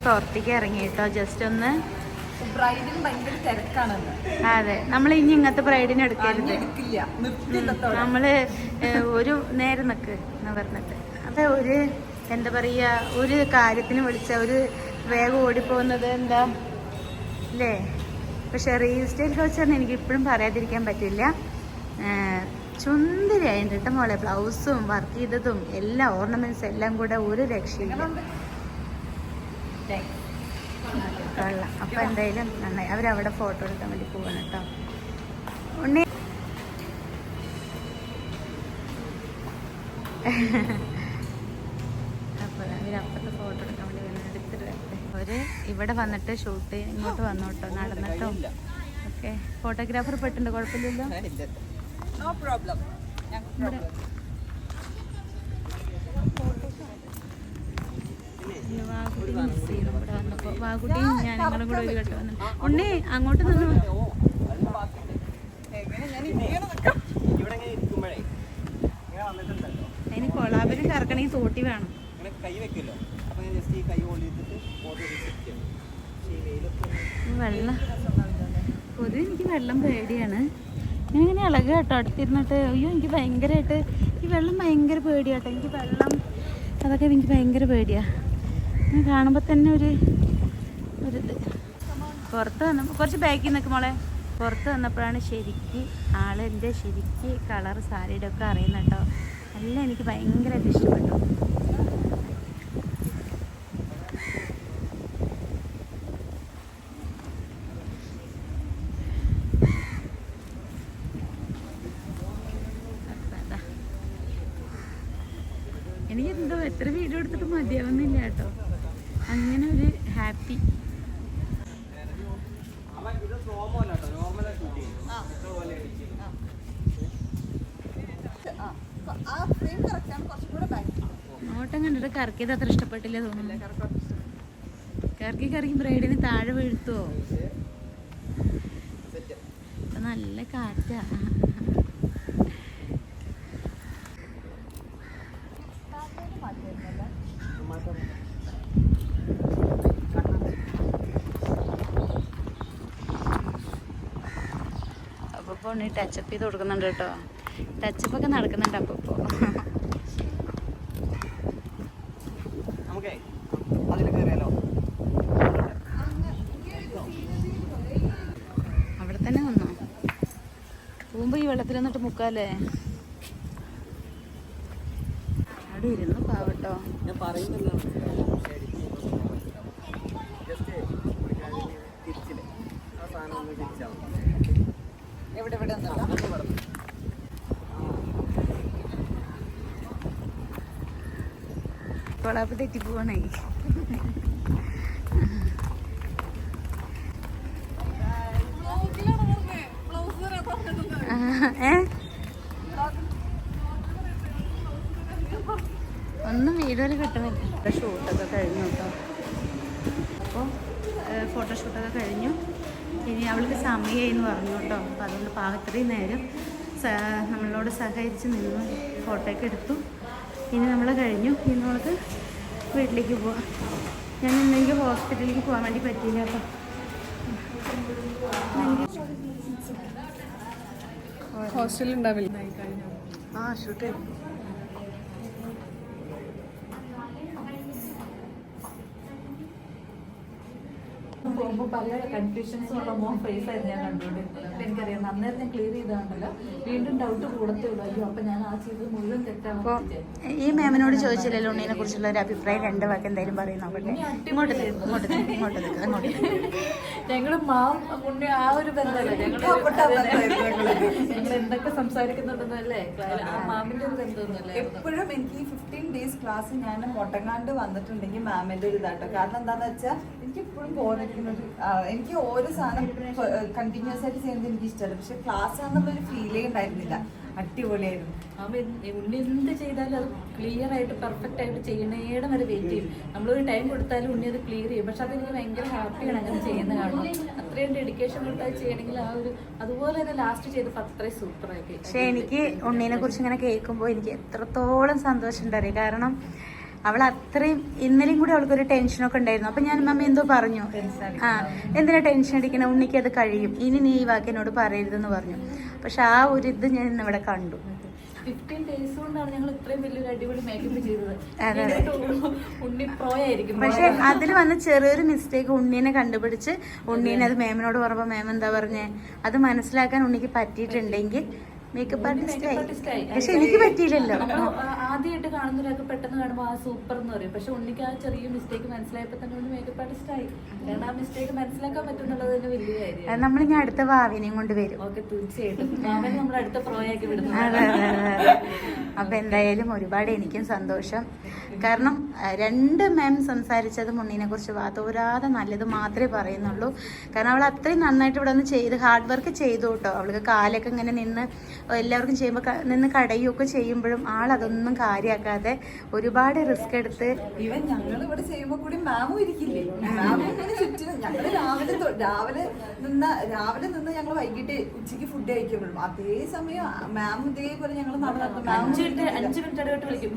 പുറത്തേക്ക് ഇറങ്ങി കേട്ടോ, ജസ്റ്റ് ഒന്ന്. ബ്രൈഡിന് ഭയങ്കര തിരക്കാണെന്ന്. അതെ, നമ്മൾ ഇനി ഇങ്ങനത്തെ ബ്രൈഡിനെ എടുക്കരുത്. നമ്മള് ഒരു നേരം നിൽക്ക് എന്ന് പറഞ്ഞിട്ട് അത് ഒരു എന്താ പറയുക, ഒരു കാര്യത്തിന് വിളിച്ച ഒരു വേഗം ഓടിപ്പോകുന്നത് എന്താ അല്ലേ. പക്ഷെ റീൽ സ്റ്റൈൽ കൾച്ചറിന് എനിക്ക് ഇപ്പോഴും പറയാതിരിക്കാൻ പറ്റില്ല. ചുന്ദരിയായിട്ട് കേട്ടോ മോളെ. ബ്ലൗസും വർക്ക് ചെയ്തതും എല്ലാ ഓർണമെന്റ്സ് എല്ലാം കൂടെ ഒരു രക്ഷയില്ല. കൊള്ളാം. അപ്പം എന്തായാലും നന്നായി. അവരവിടെ ഫോട്ടോ എടുക്കാൻ വേണ്ടി പോവാണ് കേട്ടോ. ഉണ്ണി അപ്പോൾ അവരപ്പുറത്ത് ഫോട്ടോ എടുക്കാൻ വേണ്ടി എടുത്തിട്ട് അവര് ഇവിടെ വന്നിട്ട് ഷൂട്ട് ഇങ്ങോട്ട് വന്നു കേട്ടോ, നടന്നിട്ടോ. ഓക്കെ, ഫോട്ടോഗ്രാഫർ പെട്ടുണ്ട്, കുഴപ്പമില്ലല്ലോ. വാഗുട്ടി മിസ് ചെയ്തു ഇവിടെ വന്നപ്പോൾ. വാഗുട്ടിയും ഞാനും കൂടെ ഒരു കേട്ടോ വന്നു. ഉണ്ണി അങ്ങോട്ട് നിന്ന് അതിന് കൊളാബിന് കറക്കണമെങ്കിൽ തോട്ടി വേണം. വെള്ളം പൊതുവെ എനിക്ക് വെള്ളം പേടിയാണ്. ഞാൻ ഇങ്ങനെ ഇളകുക കേട്ടോ അടുത്തിരുന്നിട്ട്. അയ്യോ എനിക്ക് ഭയങ്കരമായിട്ട് ഈ വെള്ളം ഭയങ്കര പേടിയാട്ടോ. എനിക്ക് വെള്ളം അതൊക്കെ എനിക്ക് ഭയങ്കര പേടിയാണ്. ഞാൻ കാണുമ്പോൾ തന്നെ ഒരിത്. പുറത്ത് വന്നപ്പോൾ കുറച്ച് ബാക്കിൽ നിൽക്കും മോളെ. പുറത്ത് വന്നപ്പോഴാണ് ശരിക്ക് ആളെൻ്റെ ശരിക്ക് കളർ സാരിയുടെ ഒക്കെ അറിയുന്നത് കേട്ടോ. എല്ലാം എനിക്ക് ഭയങ്കരമായിട്ട് ഇഷ്ടപ്പെട്ടു. എനിക്കെന്തോ എത്ര വീഡിയോ എടുത്തിട്ട് മതിയാവുന്നില്ല കേട്ടോ. അങ്ങനെ ഒരു ഹാപ്പി. നോട്ടം കണ്ടിട്ട് കറക്കിയത് അത്ര ഇഷ്ടപ്പെട്ടില്ല തോന്നുന്നു. കറക്കി ബ്രൈഡിന് താഴെ വീഴ്ത്തുവോ? നല്ല കാറ്റാ. അപ്പോൾ ഉണ്ണി ടച്ചപ്പ് ചെയ്ത് കൊടുക്കുന്നുണ്ട് കേട്ടോ. ടച്ചപ്പൊക്കെ നടക്കുന്നുണ്ട് അപ്പോൾ. അവിടെ തന്നെ നിന്നോ? പോകുമ്പോൾ ഈ വെള്ളത്തിൽ നിന്നിട്ട് മുക്കാലേ. അവിടെ ഇരുന്നു പാവട്ടോ. കൊളാപ്പ് തെറ്റിപ്പോണേ. ഒന്നും വീഡിയോയിൽ കിട്ടുന്നില്ല. ഷൂട്ടൊക്കെ കഴിഞ്ഞു കേട്ടോ. അപ്പോൾ ഫോട്ടോഷൂട്ടൊക്കെ കഴിഞ്ഞു. ഇനി അവൾക്ക് സമയമായി എന്ന് പറഞ്ഞു കേട്ടോ. അപ്പോൾ അതുകൊണ്ട് പാകത്രയും നേരം നമ്മളോട് സഹകരിച്ച് നിന്ന് ഫോട്ടോയൊക്കെ എടുത്തു. ഇനി നമ്മൾ കഴിഞ്ഞു. ഇനി നമുക്ക് വീട്ടിലേക്ക് പോവാം. ഞാൻ ഇന്നെങ്കിൽ ഹോസ്പിറ്റലിലേക്ക് പോകാൻ വേണ്ടി പറ്റിയില്ല കേട്ടോ. ഹോസ്റ്റലിൽ ഉണ്ടാവില്ല. ഷൂട്ട് പോകുമ്പോൾ പല കൺഫ്യൂഷൻസും ഉള്ള ഫേസ് ആയിരുന്നു ഞാൻ കണ്ടുകൊണ്ടിരുന്നത്. അപ്പം എനിക്കറിയാം അന്നേരം ഞാൻ ക്ലിയർ ചെയ്താണല്ലോ വീണ്ടും ഡൗട്ട് കൂടത്തേ ഉള്ളൂ. അയ്യോ അപ്പം ഞാൻ ആ ചെയ്തത് മുഴുവൻ തെറ്റാണ്. ഈ മാമിനോട് ചോദിച്ചില്ലല്ലോ ഉണ്ണീനെ കുറിച്ചുള്ള ഒരു അഭിപ്രായം. 2 വാക്ക് എന്തായാലും പറയും. നോക്കട്ടെ, ഇങ്ങോട്ട് ഞങ്ങള് മുന്നേ ആ ഒരു ബന്ധമല്ലേ ഞങ്ങൾ എന്തൊക്കെ സംസാരിക്കുന്നുണ്ടെന്നല്ലേ ആ മാമിന്റെ ഒരു ബന്ധമൊന്നുമല്ലേ. എപ്പോഴും എനിക്ക് ഈ 15 days ക്ലാസ് ഞാൻ മുട്ടങ്ങാണ്ട് വന്നിട്ടുണ്ടെങ്കിൽ മാമിന്റെ ഒരു ഇതാട്ടോ. കാരണം എന്താന്ന് വെച്ചാൽ എനിക്ക് എപ്പോഴും ബോധിക്കുന്നത് എനിക്ക് ഓരോ സാധനം കണ്ടിന്യൂസ് ആയിട്ട് ചെയ്യുന്നത് എനിക്ക് ഇഷ്ടമല്ല. പക്ഷെ ക്ലാസ് ആണെന്നുള്ളൊരു ഫീലേ ഉണ്ടായിരുന്നില്ല. അടിപൊളിയായിരുന്നു. ഉണ്ണി എന്ത് ചെയ്താലും അത് ക്ലിയർ ആയിട്ട് പെർഫെക്റ്റ് ആയിട്ട് ചെയ്യണേടെ വരെ വെയിറ്റ് ചെയ്യും. നമ്മളൊരു ടൈം കൊടുത്താലും ഉണ്ണി അത് ക്ലിയർ ചെയ്യും. പക്ഷെ അതെനിക്ക് ഭയങ്കര ഹാപ്പിയാണ് അങ്ങനെ ചെയ്യുന്ന കാണും. അത്രയും ഡെഡിക്കേഷൻ കൊടുത്താൽ ചെയ്യണമെങ്കിൽ ആ ഒരു അതുപോലെ തന്നെ ലാസ്റ്റ് ചെയ്തപ്പോൾ അത്രയും സൂപ്പറായിട്ട്. പക്ഷെ എനിക്ക് ഉണ്ണീനെ കുറിച്ച് ഇങ്ങനെ കേൾക്കുമ്പോൾ എനിക്ക് എത്രത്തോളം സന്തോഷം ഉണ്ടായിരുന്നു. കാരണം അവൾ അത്രയും ഇന്നലെയും കൂടി അവൾക്കൊരു ടെൻഷനൊക്കെ ഉണ്ടായിരുന്നു. അപ്പം ഞാൻ മമ്മി എന്തോ പറഞ്ഞു, എന്തിനാ ടെൻഷൻ അടിക്കണ, ഉണ്ണിക്ക് അത് കഴിയും, ഇനി നീ ഈ വാക്കിനോട് പറയരുതെന്ന് പറഞ്ഞു. പക്ഷെ ആ ഒരു ഇത് ഞാൻ ഇന്നിവിടെ കണ്ടു. 15 days കൊണ്ടാണ് ഞങ്ങൾ ഇത്രയും വലിയൊരു അടിപൊളി മേക്കപ്പ് ചെയ്തത്. ഉണ്ണി പ്രോ ആയിരിക്കും. പക്ഷെ അതിൽ വന്ന ചെറിയൊരു മിസ്റ്റേക്ക് ഉണ്ണീനെ കണ്ടുപിടിച്ച് ഉണ്ണീനെ അത് മാമിനോട് പറഞ്ഞപ്പോൾ മാം എന്താ പറഞ്ഞേ, അത് മനസ്സിലാക്കാൻ ഉണ്ണിക്ക് പറ്റിയിട്ടുണ്ടെങ്കിൽ മേക്കപ്പ് ആർട്ടിസ്റ്റായി. ആർട്ടിസ്റ്റായി. പക്ഷെ എനിക്ക് പറ്റിയില്ലല്ലോ. ആദ്യമായിട്ട് കാണുന്നവരൊക്കെ പെട്ടെന്ന് കാണുമ്പോൾ ആ സൂപ്പർ എന്ന് പറയും. പക്ഷെ ഉണ്ണിക്ക് ആ ചെറിയ മിസ്റ്റേക്ക് മനസ്സിലായപ്പോൾ തന്നെ ഉണ്ണി മേക്കപ്പ് ആർട്ടിസ്റ്റ് ആയി. കാരണം ആ മിസ്റ്റേക്ക് മനസ്സിലാക്കാൻ പറ്റുന്നുള്ളത് തന്നെ വലിയ കാര്യം. നമ്മൾ ഞാൻ അടുത്ത ഭാവിനെയും കൊണ്ട് വരും. ഓക്കെ, തീർച്ചയായിട്ടും അവൻ നമ്മുടെ അടുത്ത പ്രോയാക്കി വിടുന്നു. അതെ അതെ അതെ. അപ്പൊ എന്തായാലും ഒരുപാട് എനിക്കും സന്തോഷം. കാരണം രണ്ട് മാം സംസാരിച്ചത് ഉണ്ണിനെ കുറിച്ച് തോരാതെ നല്ലത് മാത്രമേ പറയുന്നുള്ളൂ. കാരണം അവൾ അത്രയും നന്നായിട്ട് ഇവിടെ നിന്ന് ചെയ്ത് ഹാർഡ് വർക്ക് ചെയ്തു കേട്ടോ. അവൾക്ക് കാലൊക്കെ ഇങ്ങനെ നിന്ന് എല്ലാവർക്കും ചെയ്യുമ്പോൾ നിന്ന് കടയുമൊക്കെ ചെയ്യുമ്പോഴും ആളതൊന്നും കാര്യമാക്കാതെ ഒരുപാട് റിസ്ക് എടുത്ത് ഈവൻ ഞങ്ങൾ ഇവിടെ ചെയ്യുമ്പോൾ കൂടി മാമും ഇരിക്കില്ലേ, മാമും ഇങ്ങനെ ചുറ്റിനും ഞങ്ങള് രാവിലെ നിന്ന് ഞങ്ങൾ വൈകിട്ട് ഉച്ചയ്ക്ക് ഫുഡ് കഴിക്കുമ്പോഴും അതേസമയം മാമും ഇതേപോലെ ഞങ്ങൾ നടന്നു 5 മിനിറ്റ് ഇടവിട്ട് വിളിക്കും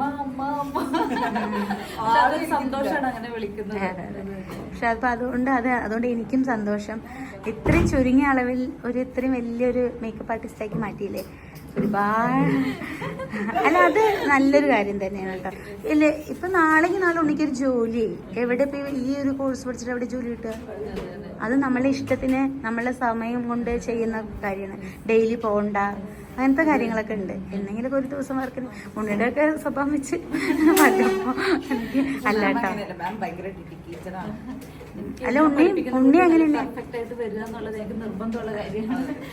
സന്തോഷമാണ് അങ്ങനെ വിളിക്കുന്നത്. പക്ഷെ അപ്പൊ അതുകൊണ്ട് എനിക്കും സന്തോഷം. ഇത്രയും ചുരുങ്ങിയ അളവിൽ ഇത്രയും വലിയൊരു മേക്കപ്പ് ആർട്ടിസ്റ്റാക്കി മാറ്റിയില്ലേ, ഒരുപാട്. അല്ല, അത് നല്ലൊരു കാര്യം തന്നെയാണ് കേട്ടോ. ഇല്ലേ, ഇപ്പൊ നാളെ ഉണ്ണിക്കൊരു ജോലി എവിടെ ഇപ്പൊ ഈ ഒരു കോഴ്സ് പഠിച്ചിട്ട് എവിടെ ജോലി കിട്ടുക? അത് നമ്മളെ ഇഷ്ടത്തിന് നമ്മളെ സമയം കൊണ്ട് ചെയ്യുന്ന കാര്യമാണ്. ഡെയിലി പോകണ്ട, അങ്ങനത്തെ കാര്യങ്ങളൊക്കെ ഉണ്ട്. എന്തെങ്കിലും ഒരു ദിവസം വർക്കിന് ഉണ്ണിയുടെ ഒക്കെ സ്വഭാവം വെച്ച് അല്ല കേട്ടോ. അല്ല, ഉണ്ണി അങ്ങനെയല്ലേ.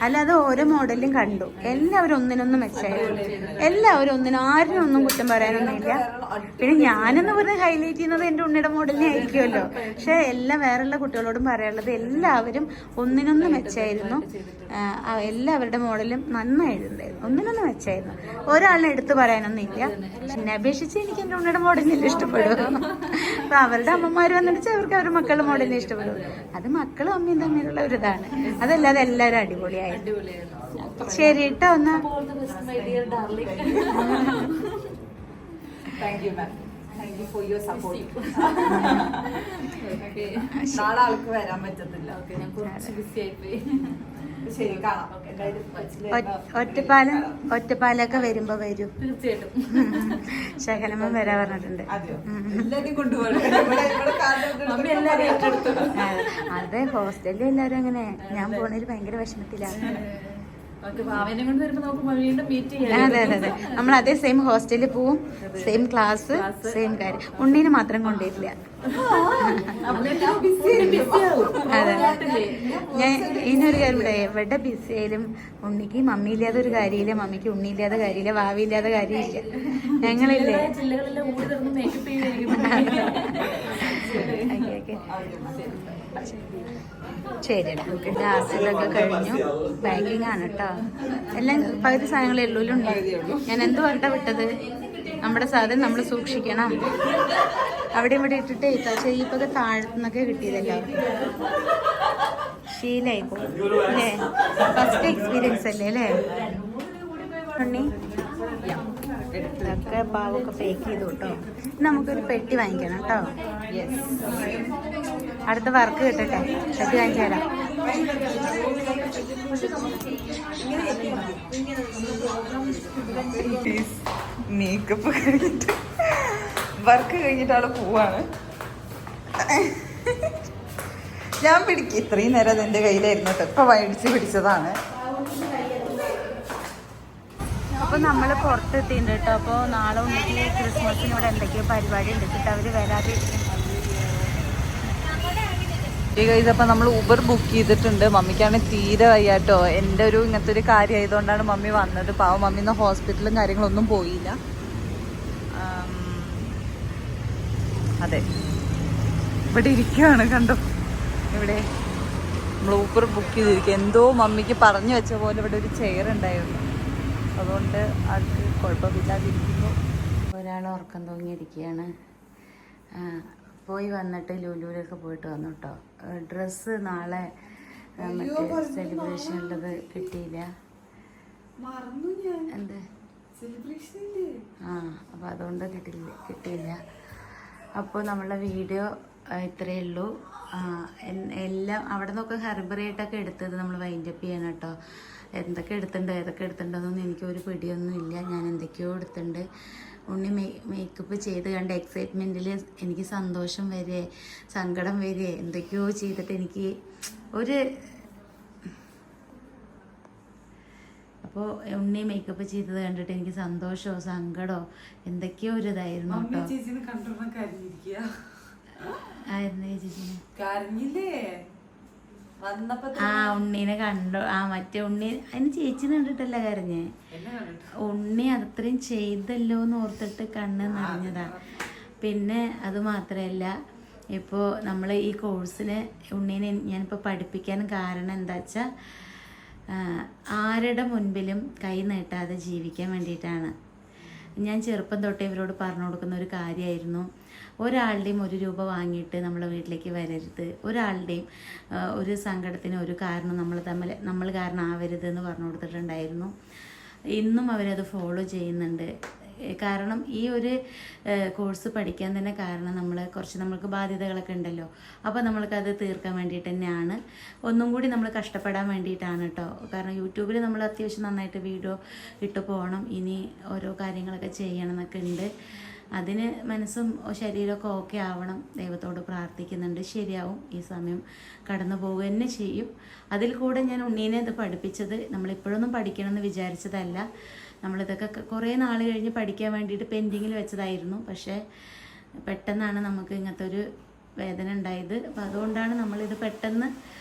അല്ല, അത് ഓരോ മോഡലും കണ്ടു. എല്ലാവരും ഒന്നിനൊന്നും മെച്ചായിരുന്നു. എല്ലാവരും ആരും ഒന്നും കുറ്റം പറയാനൊന്നുമില്ല. പിന്നെ ഞാനെന്ന് പറഞ്ഞ് ഹൈലൈറ്റ് ചെയ്യുന്നത് എൻ്റെ ഉണ്ണിയുടെ മോഡലിനെ ആയിരിക്കുമല്ലോ. പക്ഷെ വേറെയുള്ള കുട്ടികളോടും പറയാനുള്ളത് എല്ലാവരും ഒന്നിനൊന്നും മെച്ചായിരുന്നു. എല്ലാവരുടെ മോഡലും നന്നായിട്ടുണ്ടായിരുന്നു. ഒന്നിനൊന്നും മെച്ചായിരുന്നു. ഒരാളിനെ എടുത്തു പറയാനൊന്നും ഇല്ല. പിന്നെ അപേക്ഷിച്ച് എനിക്ക് എൻ്റെ ഉണ്ണിയുടെ മോഡലിനെ ഇഷ്ടപ്പെടും. അപ്പൊ അവരുടെ അമ്മമാർ വന്നിട്ട് അവർക്ക് അവരുടെ മക്കളുടെ മോഡലിനെ ഇഷ്ടപ്പെടും. അത് മക്കളും അമ്മയും തമ്മിലുള്ള ഒരു ഇതാണ്. അതല്ലാതെ എല്ലാവരും അടിപൊളിയായിട്ട്. ശരി കേട്ടോ. ഒന്ന് നാളെ ആൾക്ക് വരാൻ പറ്റത്തില്ല. ശരി, കാണാം. ഒറ്റപ്പാലൊക്കെ വരുമ്പോ വരും. തീർച്ചയായിട്ടും ശകലമ്മ വരാ പറഞ്ഞിട്ടുണ്ട്. അതെ, ഹോസ്റ്റലിൽ എല്ലാരും അങ്ങനെ. ഞാൻ പോണതിൽ ഭയങ്കര വിഷമത്തിലാണ്. അതെ അതെ അതെ. നമ്മൾ അതേ സെയിം ഹോസ്റ്റലിൽ പോവും, സെയിം ക്ലാസ്, സെയിം കാര്യം. ഉണ്ണീനെ മാത്രം കൊണ്ടുവരില്ല. അതെ, ഞാൻ ഇതിനൊരു കാര്യം ഇവിടെ എവിടെ ബിസി ആയാലും ഉണ്ണിക്ക് മമ്മി ഇല്ലാതെ ഒരു കാര്യമില്ല, മമ്മിക്ക് ഉണ്ണി ഇല്ലാതെ കാര്യമില്ല, ഭാവി ഇല്ലാതെ കാര്യമില്ല. ഞങ്ങളില്ലേ ശരി. ലാസ്റ്റിലൊക്കെ കഴിഞ്ഞു. പാക്കിംഗ് ആണ് കേട്ടോ. എല്ലാം പകുതി സാധനങ്ങൾ എള്ളുണ്ട്. ഞാൻ എന്ത് പറഞ്ഞാ വിട്ടത്? നമ്മുടെ സാധനം നമ്മൾ സൂക്ഷിക്കണം. അവിടെ ഇവിടെ ഇട്ടിട്ട് ചെരിപ്പൊക്കെ താഴത്തുനിന്നൊക്കെ കിട്ടിയതല്ലോ. ശീലായി പോകും അല്ലേ? ഫസ്റ്റ് എക്സ്പീരിയൻസ് അല്ലേ അല്ലേ ഉണ്ണി? ഇതൊക്കെ പാവൊക്കെ പേക്ക് ചെയ്തു കേട്ടോ. നമുക്കൊരു പെട്ടി വാങ്ങിക്കണം കേട്ടോ. അടുത്ത വർക്ക് കിട്ടട്ടെ, പെട്ടി വാങ്ങിച്ചു തരാം. മേക്കപ്പ് കഴിഞ്ഞിട്ട് വർക്ക് കഴിഞ്ഞിട്ട് ആള് പോവാണ്. ഞാൻ പിടിക്കും. ഇത്രയും നേരം അത് എൻ്റെ കയ്യിലായിരുന്നു കേട്ടോ. ഇപ്പൊ വഴിച്ച് പിടിച്ചതാണ്. അപ്പോൾ നമ്മൾ പുറത്തെത്തിയിട്ടുണ്ട് കേട്ടോ. അപ്പോൾ നാളെ ഉണ്ടെങ്കിൽ ക്രിസ്മസിന് ഇവിടെ എന്തൊക്കെയോ പരിപാടി എടുത്തിട്ട് അവർ വരാതെ. അപ്പം നമ്മൾ ഊബർ ബുക്ക് ചെയ്തിട്ടുണ്ട്. മമ്മിക്കാണ് തീരെ വയ്യാട്ടോ. എൻ്റെ ഒരു ഇങ്ങനത്തെ ഒരു കാര്യം ആയതുകൊണ്ടാണ് മമ്മി വന്നത്. പാവം മമ്മി ഇന്ന് ഹോസ്പിറ്റലും കാര്യങ്ങളൊന്നും പോയില്ല. അതെ, ഇവിടെ ഇരിക്കുകയാണ് കണ്ടോ. ഇവിടെ നമ്മൾ ഊബർ ബുക്ക് ചെയ്തിരിക്കുക. എന്തോ മമ്മിക്ക് പറഞ്ഞു വെച്ച പോലെ ഇവിടെ ഒരു ചെയർ ഉണ്ടായിരുന്നു. അതുകൊണ്ട് അത് കുഴപ്പമില്ലാതിരിക്കുന്നു. ഒരാൾ ഉറക്കം തൂങ്ങിയിരിക്കുകയാണ്. പോയി വന്നിട്ട് ലുലുവിലൊക്കെ പോയിട്ട് വന്നു കേട്ടോ. ഡ്രസ്സ് നാളെ മറ്റേ സെലിബ്രേഷനുള്ളത് കിട്ടിയില്ല. എന്ത് അപ്പോൾ അതുകൊണ്ട് കിട്ടിയില്ല. അപ്പോൾ നമ്മളെ വീഡിയോ ഇത്രയേ ഉള്ളൂ. എല്ലാം അവിടെ നിന്നൊക്കെ ഹെർബറിയായിട്ടൊക്കെ എടുത്തത് നമ്മൾ വൈൻഡപ്പ് ചെയ്യണം കേട്ടോ. എന്തൊക്കെ എടുത്തിട്ടുണ്ട് ഏതൊക്കെ എടുത്തിട്ടുണ്ടെന്നൊന്നും എനിക്കൊരു പിടിയൊന്നുമില്ല. ഞാൻ എന്തൊക്കെയോ എടുത്തിട്ടുണ്ട്. ഉണ്ണി മേക്കപ്പ് ചെയ്ത് കണ്ട എക്സൈറ്റ്മെൻറ്റിൽ എനിക്ക് സന്തോഷം വരെ സങ്കടം വരെ എന്തൊക്കെയോ ചെയ്തിട്ട് എനിക്ക് ഒരു അപ്പോൾ അപ്പോൾ ഉണ്ണി മേക്കപ്പ് ചെയ്തത് കണ്ടിട്ട് എനിക്ക് സന്തോഷമോ സങ്കടമോ എന്തൊക്കെയോ ഒരു ഇതായിരുന്നു കേട്ടോ. ചേച്ചിനെ കണ്ടോണം കരഞ്ഞിരിക്കുക. ആയിരുന്നു ചേച്ചിനെ കരഞ്ഞില്ലേ വന്നപ്പോ? ആ ഉണ്ണീനെ കണ്ടോ? ആ മറ്റേ ഉണ്ണി അതിന് ചേച്ചിനെ കണ്ടിട്ടല്ല കരഞ്ഞേ, ഉണ്ണി അത്രയും ചെയ്തല്ലോ എന്ന് ഓർത്തിട്ട് കണ്ണ് നിറഞ്ഞതാ. പിന്നെ അത് മാത്രമല്ല, ഇപ്പോൾ നമ്മൾ ഈ കോഴ്സിന് ഉണ്ണീനെ ഞാനിപ്പോൾ പഠിപ്പിക്കാൻ കാരണം എന്താ വെച്ചാൽ ആരുടെ മുൻപിലും കൈ നീട്ടാതെ ജീവിക്കാൻ വേണ്ടിയിട്ടാണ്. ഞാൻ ചെറുപ്പം തൊട്ടേ ഇവരോട് പറഞ്ഞു കൊടുക്കുന്ന ഒരു കാര്യമായിരുന്നു, ഒരാളുടെയും 1 രൂപ വാങ്ങിയിട്ട് നമ്മളെ വീട്ടിലേക്ക് വരരുത്, ഒരാളുടെയും ഒരു സങ്കടത്തിന് ഒരു കാരണം നമ്മൾ കാരണം ആവരുത് എന്ന് പറഞ്ഞു കൊടുത്തിട്ടുണ്ടായിരുന്നു. ഇന്നും അവരത് ഫോളോ ചെയ്യുന്നുണ്ട്. കാരണം ഈ ഒരു കോഴ്സ് പഠിക്കാൻ തന്നെ കാരണം നമ്മൾക്ക് ബാധ്യതകളൊക്കെ ഉണ്ടല്ലോ. അപ്പോൾ നമ്മൾക്കത് തീർക്കാൻ വേണ്ടിയിട്ട് തന്നെയാണ്, ഒന്നും കൂടി നമ്മൾ കഷ്ടപ്പെടാൻ വേണ്ടിയിട്ടാണ് കേട്ടോ. കാരണം യൂട്യൂബിൽ നമ്മൾ അത്യാവശ്യം നന്നായിട്ട് വീഡിയോ ഇട്ട് പോകണം, ഇനി ഓരോ കാര്യങ്ങളൊക്കെ ചെയ്യണം എന്നൊക്കെ ഉണ്ട്. അതിന് മനസ്സും ശരീരമൊക്കെ ഓക്കെ ആവണം. ദൈവത്തോട് പ്രാർത്ഥിക്കുന്നുണ്ട്, ശരിയാവും. ഈ സമയം കടന്നു പോവുക തന്നെ ചെയ്യും. അതിൽ കൂടെ ഞാൻ ഉണ്ണീനെ ഇത് പഠിപ്പിച്ചത് നമ്മളിപ്പോഴൊന്നും പഠിക്കണമെന്ന് വിചാരിച്ചതല്ല. നമ്മളിതൊക്കെ കുറേ നാൾ കഴിഞ്ഞ് പഠിക്കാൻ വേണ്ടിയിട്ട് പെൻഡിങ്ങിൽ വെച്ചതായിരുന്നു. പക്ഷേ പെട്ടെന്നാണ് നമുക്ക് ഇങ്ങനത്തെ ഒരു വേദന ഉണ്ടായത്. അപ്പോൾ അതുകൊണ്ടാണ് നമ്മളിത് പെട്ടെന്ന്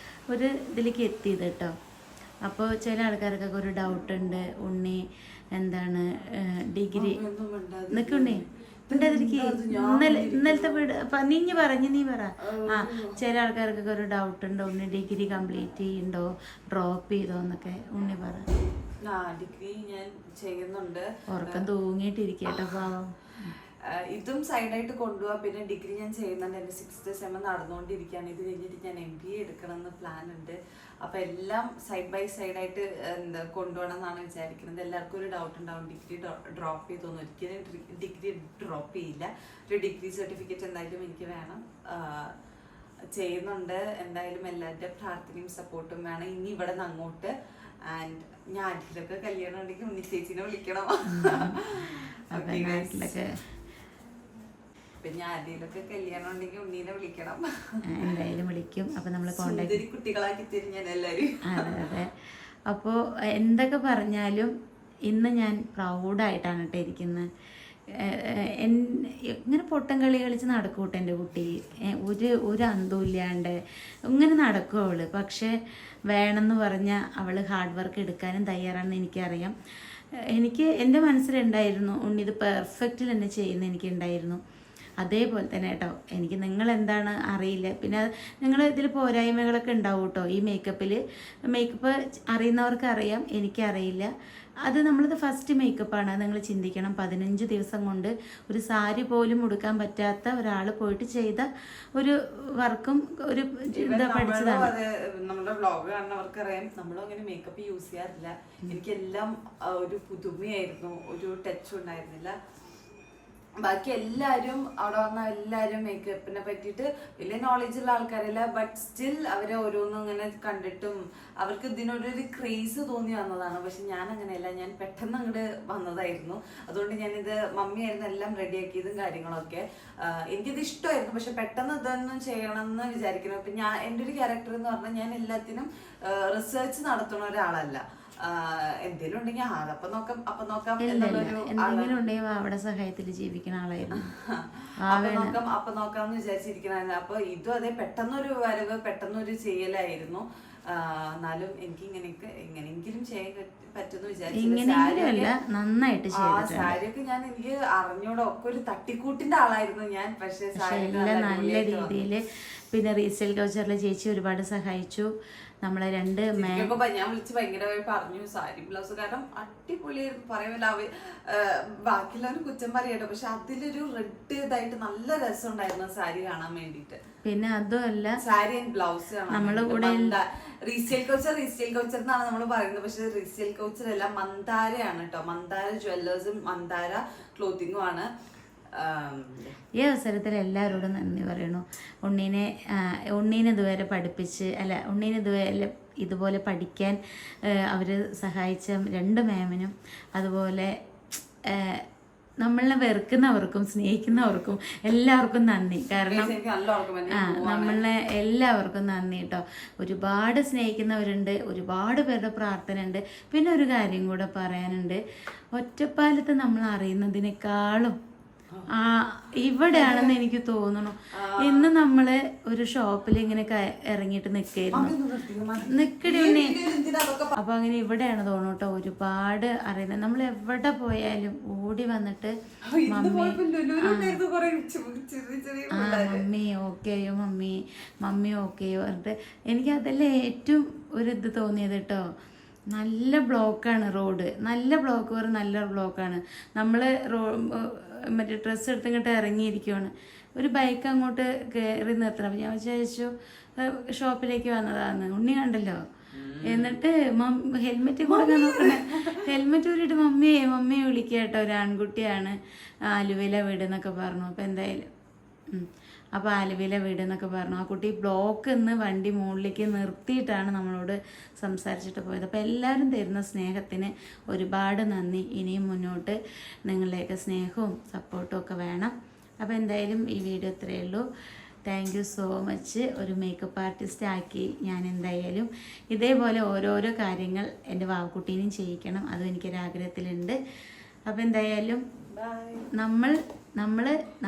ഒരു ഇതിലേക്ക് എത്തിയത് കേട്ടോ. അപ്പോൾ ചില ആൾക്കാർക്കൊക്കെ ഒരു ഡൗട്ടുണ്ട്, ഉണ്ണി എന്താണ് ഡിഗ്രി നിൽക്കുണ്ണി ഇന്നലത്തെ വീട് നീ പറ. ആ ചില ആൾക്കാർക്കൊക്കെ ഒരു ഡൗട്ടുണ്ട്, ഉണ്ണി ഡിഗ്രി കംപ്ലീറ്റ് ചെയ്യുന്നുണ്ടോ, ഡ്രോപ്പ് ചെയ്തോ എന്നൊക്കെ ഉണ്ണി പറ. ഡിഗ്രി ഞാൻ ചെയ്യുന്നുണ്ട്. ഉറക്കം തൂങ്ങിയിട്ടിരിക്കട്ടോ പാവം. ഇതും സൈഡായിട്ട് കൊണ്ടുപോവാ. പിന്നെ ഡിഗ്രി ഞാൻ ചെയ്യുന്നുണ്ട്, എൻ്റെ 6th സെം നടന്നുകൊണ്ടിരിക്കുകയാണ്. ഇത് കഴിഞ്ഞിട്ട് ഞാൻ MBA എടുക്കണം എന്ന് പ്ലാൻ ഉണ്ട്. അപ്പം എല്ലാം സൈഡ് ബൈ സൈഡായിട്ട് കൊണ്ടുപോകണം എന്നാണ് വിചാരിക്കുന്നത്. എല്ലാവർക്കും ഒരു ഡൗട്ട് ഉണ്ടാവും, ഡിഗ്രി ഡ്രോപ്പ് ചെയ്തൊന്നും. ഒരിക്കലും ഡിഗ്രി ഡ്രോപ്പ് ചെയ്യില്ല. ഒരു ഡിഗ്രി സർട്ടിഫിക്കറ്റ് എന്തായാലും എനിക്ക് വേണം. ചെയ്യുന്നുണ്ട്. എന്തായാലും എല്ലാവരുടെ പ്രാർത്ഥനയും സപ്പോർട്ടും വേണം ഇനി ഇവിടെ നിന്ന് അങ്ങോട്ട്. ആൻഡ് ഞാൻ ആദ്യമൊക്കെ കല്യാണം ഉണ്ടെങ്കിൽ ഉണ്ണി ചേച്ചിനെ വിളിക്കണം. പിന്നെ ആദ്യമൊക്കെ കല്യാണം ഉണ്ടെങ്കിൽ ഉണ്ണീനെ വിളിക്കണം, എന്തായാലും വിളിക്കും. അപ്പൊ നമ്മൾ കുട്ടികളാക്കി തരും ഞാൻ എല്ലാവരും. അതെ. അപ്പോൾ എന്തൊക്കെ പറഞ്ഞാലും ഇന്ന് ഞാൻ പ്രൗഡായിട്ടാണ് കേട്ടോ ഇരിക്കുന്നത്. ഇങ്ങനെ പൊട്ടം കളി കളിച്ച് നടക്കൂട്ടെ എൻ്റെ കുട്ടി, ഒരു അന്തവും ഇല്ലാണ്ട് ഇങ്ങനെ നടക്കും അവള്. പക്ഷെ വേണമെന്ന് പറഞ്ഞാൽ അവൾ ഹാർഡ് വർക്ക് എടുക്കാനും തയ്യാറാണെന്ന് എനിക്കറിയാം. എൻ്റെ മനസ്സിലുണ്ടായിരുന്നു ഉണ്ണി ഇത് പെർഫെക്റ്റിൽ തന്നെ ചെയ്യുന്ന എനിക്കുണ്ടായിരുന്നു. അതേപോലെ തന്നെ കേട്ടോ, എനിക്ക് നിങ്ങളെന്താണ് അറിയില്ല. പിന്നെ നിങ്ങൾ ഇതിൽ പോരായ്മകളൊക്കെ ഉണ്ടാവും കേട്ടോ. ഈ മേക്കപ്പ് അറിയുന്നവർക്ക് അറിയാം, എനിക്കറിയില്ല. അത് നമ്മളിത് ഫസ്റ്റ് മേക്കപ്പാണ്, അത് നിങ്ങൾ ചിന്തിക്കണം. 15 ദിവസം കൊണ്ട് ഒരു സാരി പോലും ഉടുക്കാൻ പറ്റാത്ത ഒരാൾ പോയിട്ട് ചെയ്ത ഒരു വർക്കും ഒരു പഠിച്ചതാണ്. നമ്മുടെ വ്ളോഗ് കാണുന്നവർക്കറിയാം, നമ്മളും അങ്ങനെ മേക്കപ്പ് യൂസ് ചെയ്യാറില്ല. എനിക്കെല്ലാം ഒരു പുതുമയായിരുന്നു, ഒരു ടച്ച് ഉണ്ടായിരുന്നില്ല. ബാക്കി എല്ലാവരും അവിടെ വന്ന എല്ലാവരും മേക്കപ്പിനെ പറ്റിയിട്ട് വലിയ നോളജുള്ള ആൾക്കാരല്ല. ബട്ട് സ്റ്റിൽ അവരെ ഓരോന്നും ഇങ്ങനെ കണ്ടിട്ടും അവർക്ക് ഇതിനോടൊരു ക്രേസ് തോന്നി വന്നതാണ്. പക്ഷെ ഞാൻ അങ്ങനെയല്ല, ഞാൻ പെട്ടെന്ന് അങ്ങോട്ട് വന്നതായിരുന്നു. അതുകൊണ്ട് ഞാനിത് മമ്മിയായിരുന്നു എല്ലാം റെഡിയാക്കിയതും കാര്യങ്ങളൊക്കെ. എനിക്കിത് ഇഷ്ടമായിരുന്നു, പക്ഷെ പെട്ടെന്ന് ഇതൊന്നും ചെയ്യണം എന്ന് വിചാരിക്കണം. ഇപ്പം എൻ്റെ ഒരു ക്യാരക്ടർ എന്ന് പറഞ്ഞാൽ ഞാൻ എല്ലാത്തിനും റിസർച്ച് നടത്തുന്ന ഒരാളല്ല. എന്തെങ്കിലും ഉണ്ടെങ്കിൽ അപ്പൊ നോക്കാം എന്തെങ്കിലും ഉണ്ടെങ്കിൽ അവിടെ സഹായത്തിൽ ജീവിക്കുന്ന ആളായിരുന്നു. അപ്പൊ നോക്കാന്ന് വിചാരിച്ചിരിക്കണ. അപ്പൊ ഇതും അതേ, പെട്ടെന്നൊരു വരവ്, പെട്ടെന്നൊരു ചെയ്യലായിരുന്നു. എന്നാലും എനിക്ക് എങ്ങനെയെങ്കിലും ചെയ്യാൻ പറ്റുമെന്ന് വിചാരിച്ചു. നന്നായിട്ട് സാരിയൊക്കെ എനിക്ക് അറിഞ്ഞൂടെ, ഒക്കെ ഒരു തട്ടിക്കൂട്ടിന്റെ ആളായിരുന്നു ഞാൻ. പക്ഷെ നല്ല രീതിയില് പിന്നെ റീസെയിൽ കൾച്ചറിലെ ചേച്ചി ഒരുപാട് സഹായിച്ചു നമ്മളെ. ഞാൻ വിളിച്ച് ഭയങ്കരമായി പറഞ്ഞു സാരി ബ്ലൗസ്, കാരണം അടിപൊളി പറയുമല്ലോ. ബാക്കിയുള്ളവന് കുറ്റം പറയട്ടോ, പക്ഷെ അതിലൊരു റെഡ് ഇതായിട്ട് നല്ല രസം ഉണ്ടായിരുന്നു സാരി കാണാൻ വേണ്ടിട്ട്. പിന്നെ അതുമല്ല സാരി ആൻഡ് ബ്ലൗസ് നമ്മളെ കൂടെ റീസെയിൽ കൗച്ചർ എന്നാണ് നമ്മൾ പറയുന്നത്. പക്ഷെ റീസെയിൽ കൗച്ചർ അല്ല, മന്ദാരയാണ് കേട്ടോ. മന്ദാര ജ്വല്ലേഴ്സും മന്ദാര ക്ലോത്തിങ്ങും ആണ്. ഈ അവസരത്തിൽ എല്ലാവരോടും നന്ദി പറയണു. ഉണ്ണീനെ ഇതുവരെ പഠിപ്പിച്ച് ഉണ്ണീനെ ഇതുപോലെ പഠിക്കാൻ അവർ സഹായിച്ച 2 മാമിനും, അതുപോലെ നമ്മളെ വെറുക്കുന്നവർക്കും സ്നേഹിക്കുന്നവർക്കും എല്ലാവർക്കും നന്ദി. കാരണം നമ്മളെ എല്ലാവർക്കും നന്ദി കേട്ടോ. ഒരുപാട് സ്നേഹിക്കുന്നവരുണ്ട്, ഒരുപാട് പേരുടെ പ്രാർത്ഥന ഉണ്ട്. പിന്നെ ഒരു കാര്യം കൂടെ പറയാനുണ്ട്, ഒറ്റപ്പാലത്ത് നമ്മൾ അറിയുന്നതിനേക്കാളും ഇവിടെയാണെന്ന് എനിക്ക് തോന്നുന്നു. ഇന്ന് നമ്മള് ഒരു ഷോപ്പിൽ ഇങ്ങനെ ഇറങ്ങിയിട്ട് നിക്കടി ഉണ്ണി. അപ്പൊ അങ്ങനെ ഇവിടെയാണ് തോന്നുന്നു കേട്ടോ ഒരുപാട് അറിയുന്നത്. നമ്മൾ എവിടെ പോയാലും ഓടി വന്നിട്ട് മമ്മി ഓക്കെയോ മമ്മി ഓക്കെയോ പറഞ്ഞിട്ട് എനിക്ക് അതല്ലേ ഏറ്റവും ഒരിത് തോന്നിയത് കേട്ടോ. നല്ല ബ്ലോക്കാണ് റോഡ്, നല്ല ബ്ലോക്ക് പറ നല്ല ബ്ലോക്കാണ്. നമ്മള് മറ്റേ ഡ്രസ്സ് എടുത്തിങ്ങോട്ട് ഇറങ്ങിയിരിക്കുവാണ്, ഒരു ബൈക്ക് അങ്ങോട്ട് കയറി നിർത്തണം. അപ്പം ഞാൻ വിചാരിച്ചു ഷോപ്പിലേക്ക് വന്നതാന്ന്. ഉണ്ണി കണ്ടല്ലോ. എന്നിട്ട് ഹെൽമെറ്റ് കൊടുക്കാൻ നോക്കണേ, ഹെൽമെറ്റ് ഊരിയിട്ട് മമ്മിയെ വിളിക്കുക കേട്ടോ. ഒരു ആൺകുട്ടിയാണ്, ആലുവയില വീട് എന്നൊക്കെ പറഞ്ഞു. അപ്പം എന്തായാലും അപ്പോൾ ആലുവയില വീട് എന്നൊക്കെ പറഞ്ഞു. ആ കുട്ടി ബ്ലോക്ക് നിന്ന് വണ്ടി മുകളിലേക്ക് നിർത്തിയിട്ടാണ് നമ്മളോട് സംസാരിച്ചിട്ട് പോയത്. അപ്പോൾ എല്ലാവരും തരുന്ന സ്നേഹത്തിന് ഒരുപാട് നന്ദി. ഇനിയും മുന്നോട്ട് നിങ്ങളുടെയൊക്കെ സ്നേഹവും സപ്പോർട്ടും ഒക്കെ വേണം. അപ്പോൾ എന്തായാലും ഈ വീഡിയോ ഇത്രയേ ഉള്ളൂ. Thank you so much. ഒരു മേക്കപ്പ് ആർട്ടിസ്റ്റ് ആക്കി ഞാൻ എന്തായാലും ഇതേപോലെ ഓരോരോ കാര്യങ്ങൾ എൻ്റെ വാവക്കുട്ടീനും ചെയ്യിക്കണം, അതും എനിക്കൊരാഗ്രഹത്തിലുണ്ട്. അപ്പോൾ എന്തായാലും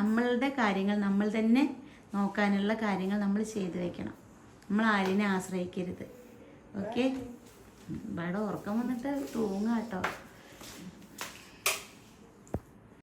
നമ്മളുടെ കാര്യങ്ങൾ നമ്മൾ തന്നെ നോക്കാനുള്ള കാര്യങ്ങൾ നമ്മൾ ചെയ്തു വെക്കണം. നമ്മൾ ആരെയും ആശ്രയിക്കരുത്. ഓക്കെ, ഇവിടെ ഉറക്കം വന്നിട്ട് തൂങ്ങാട്ടോ.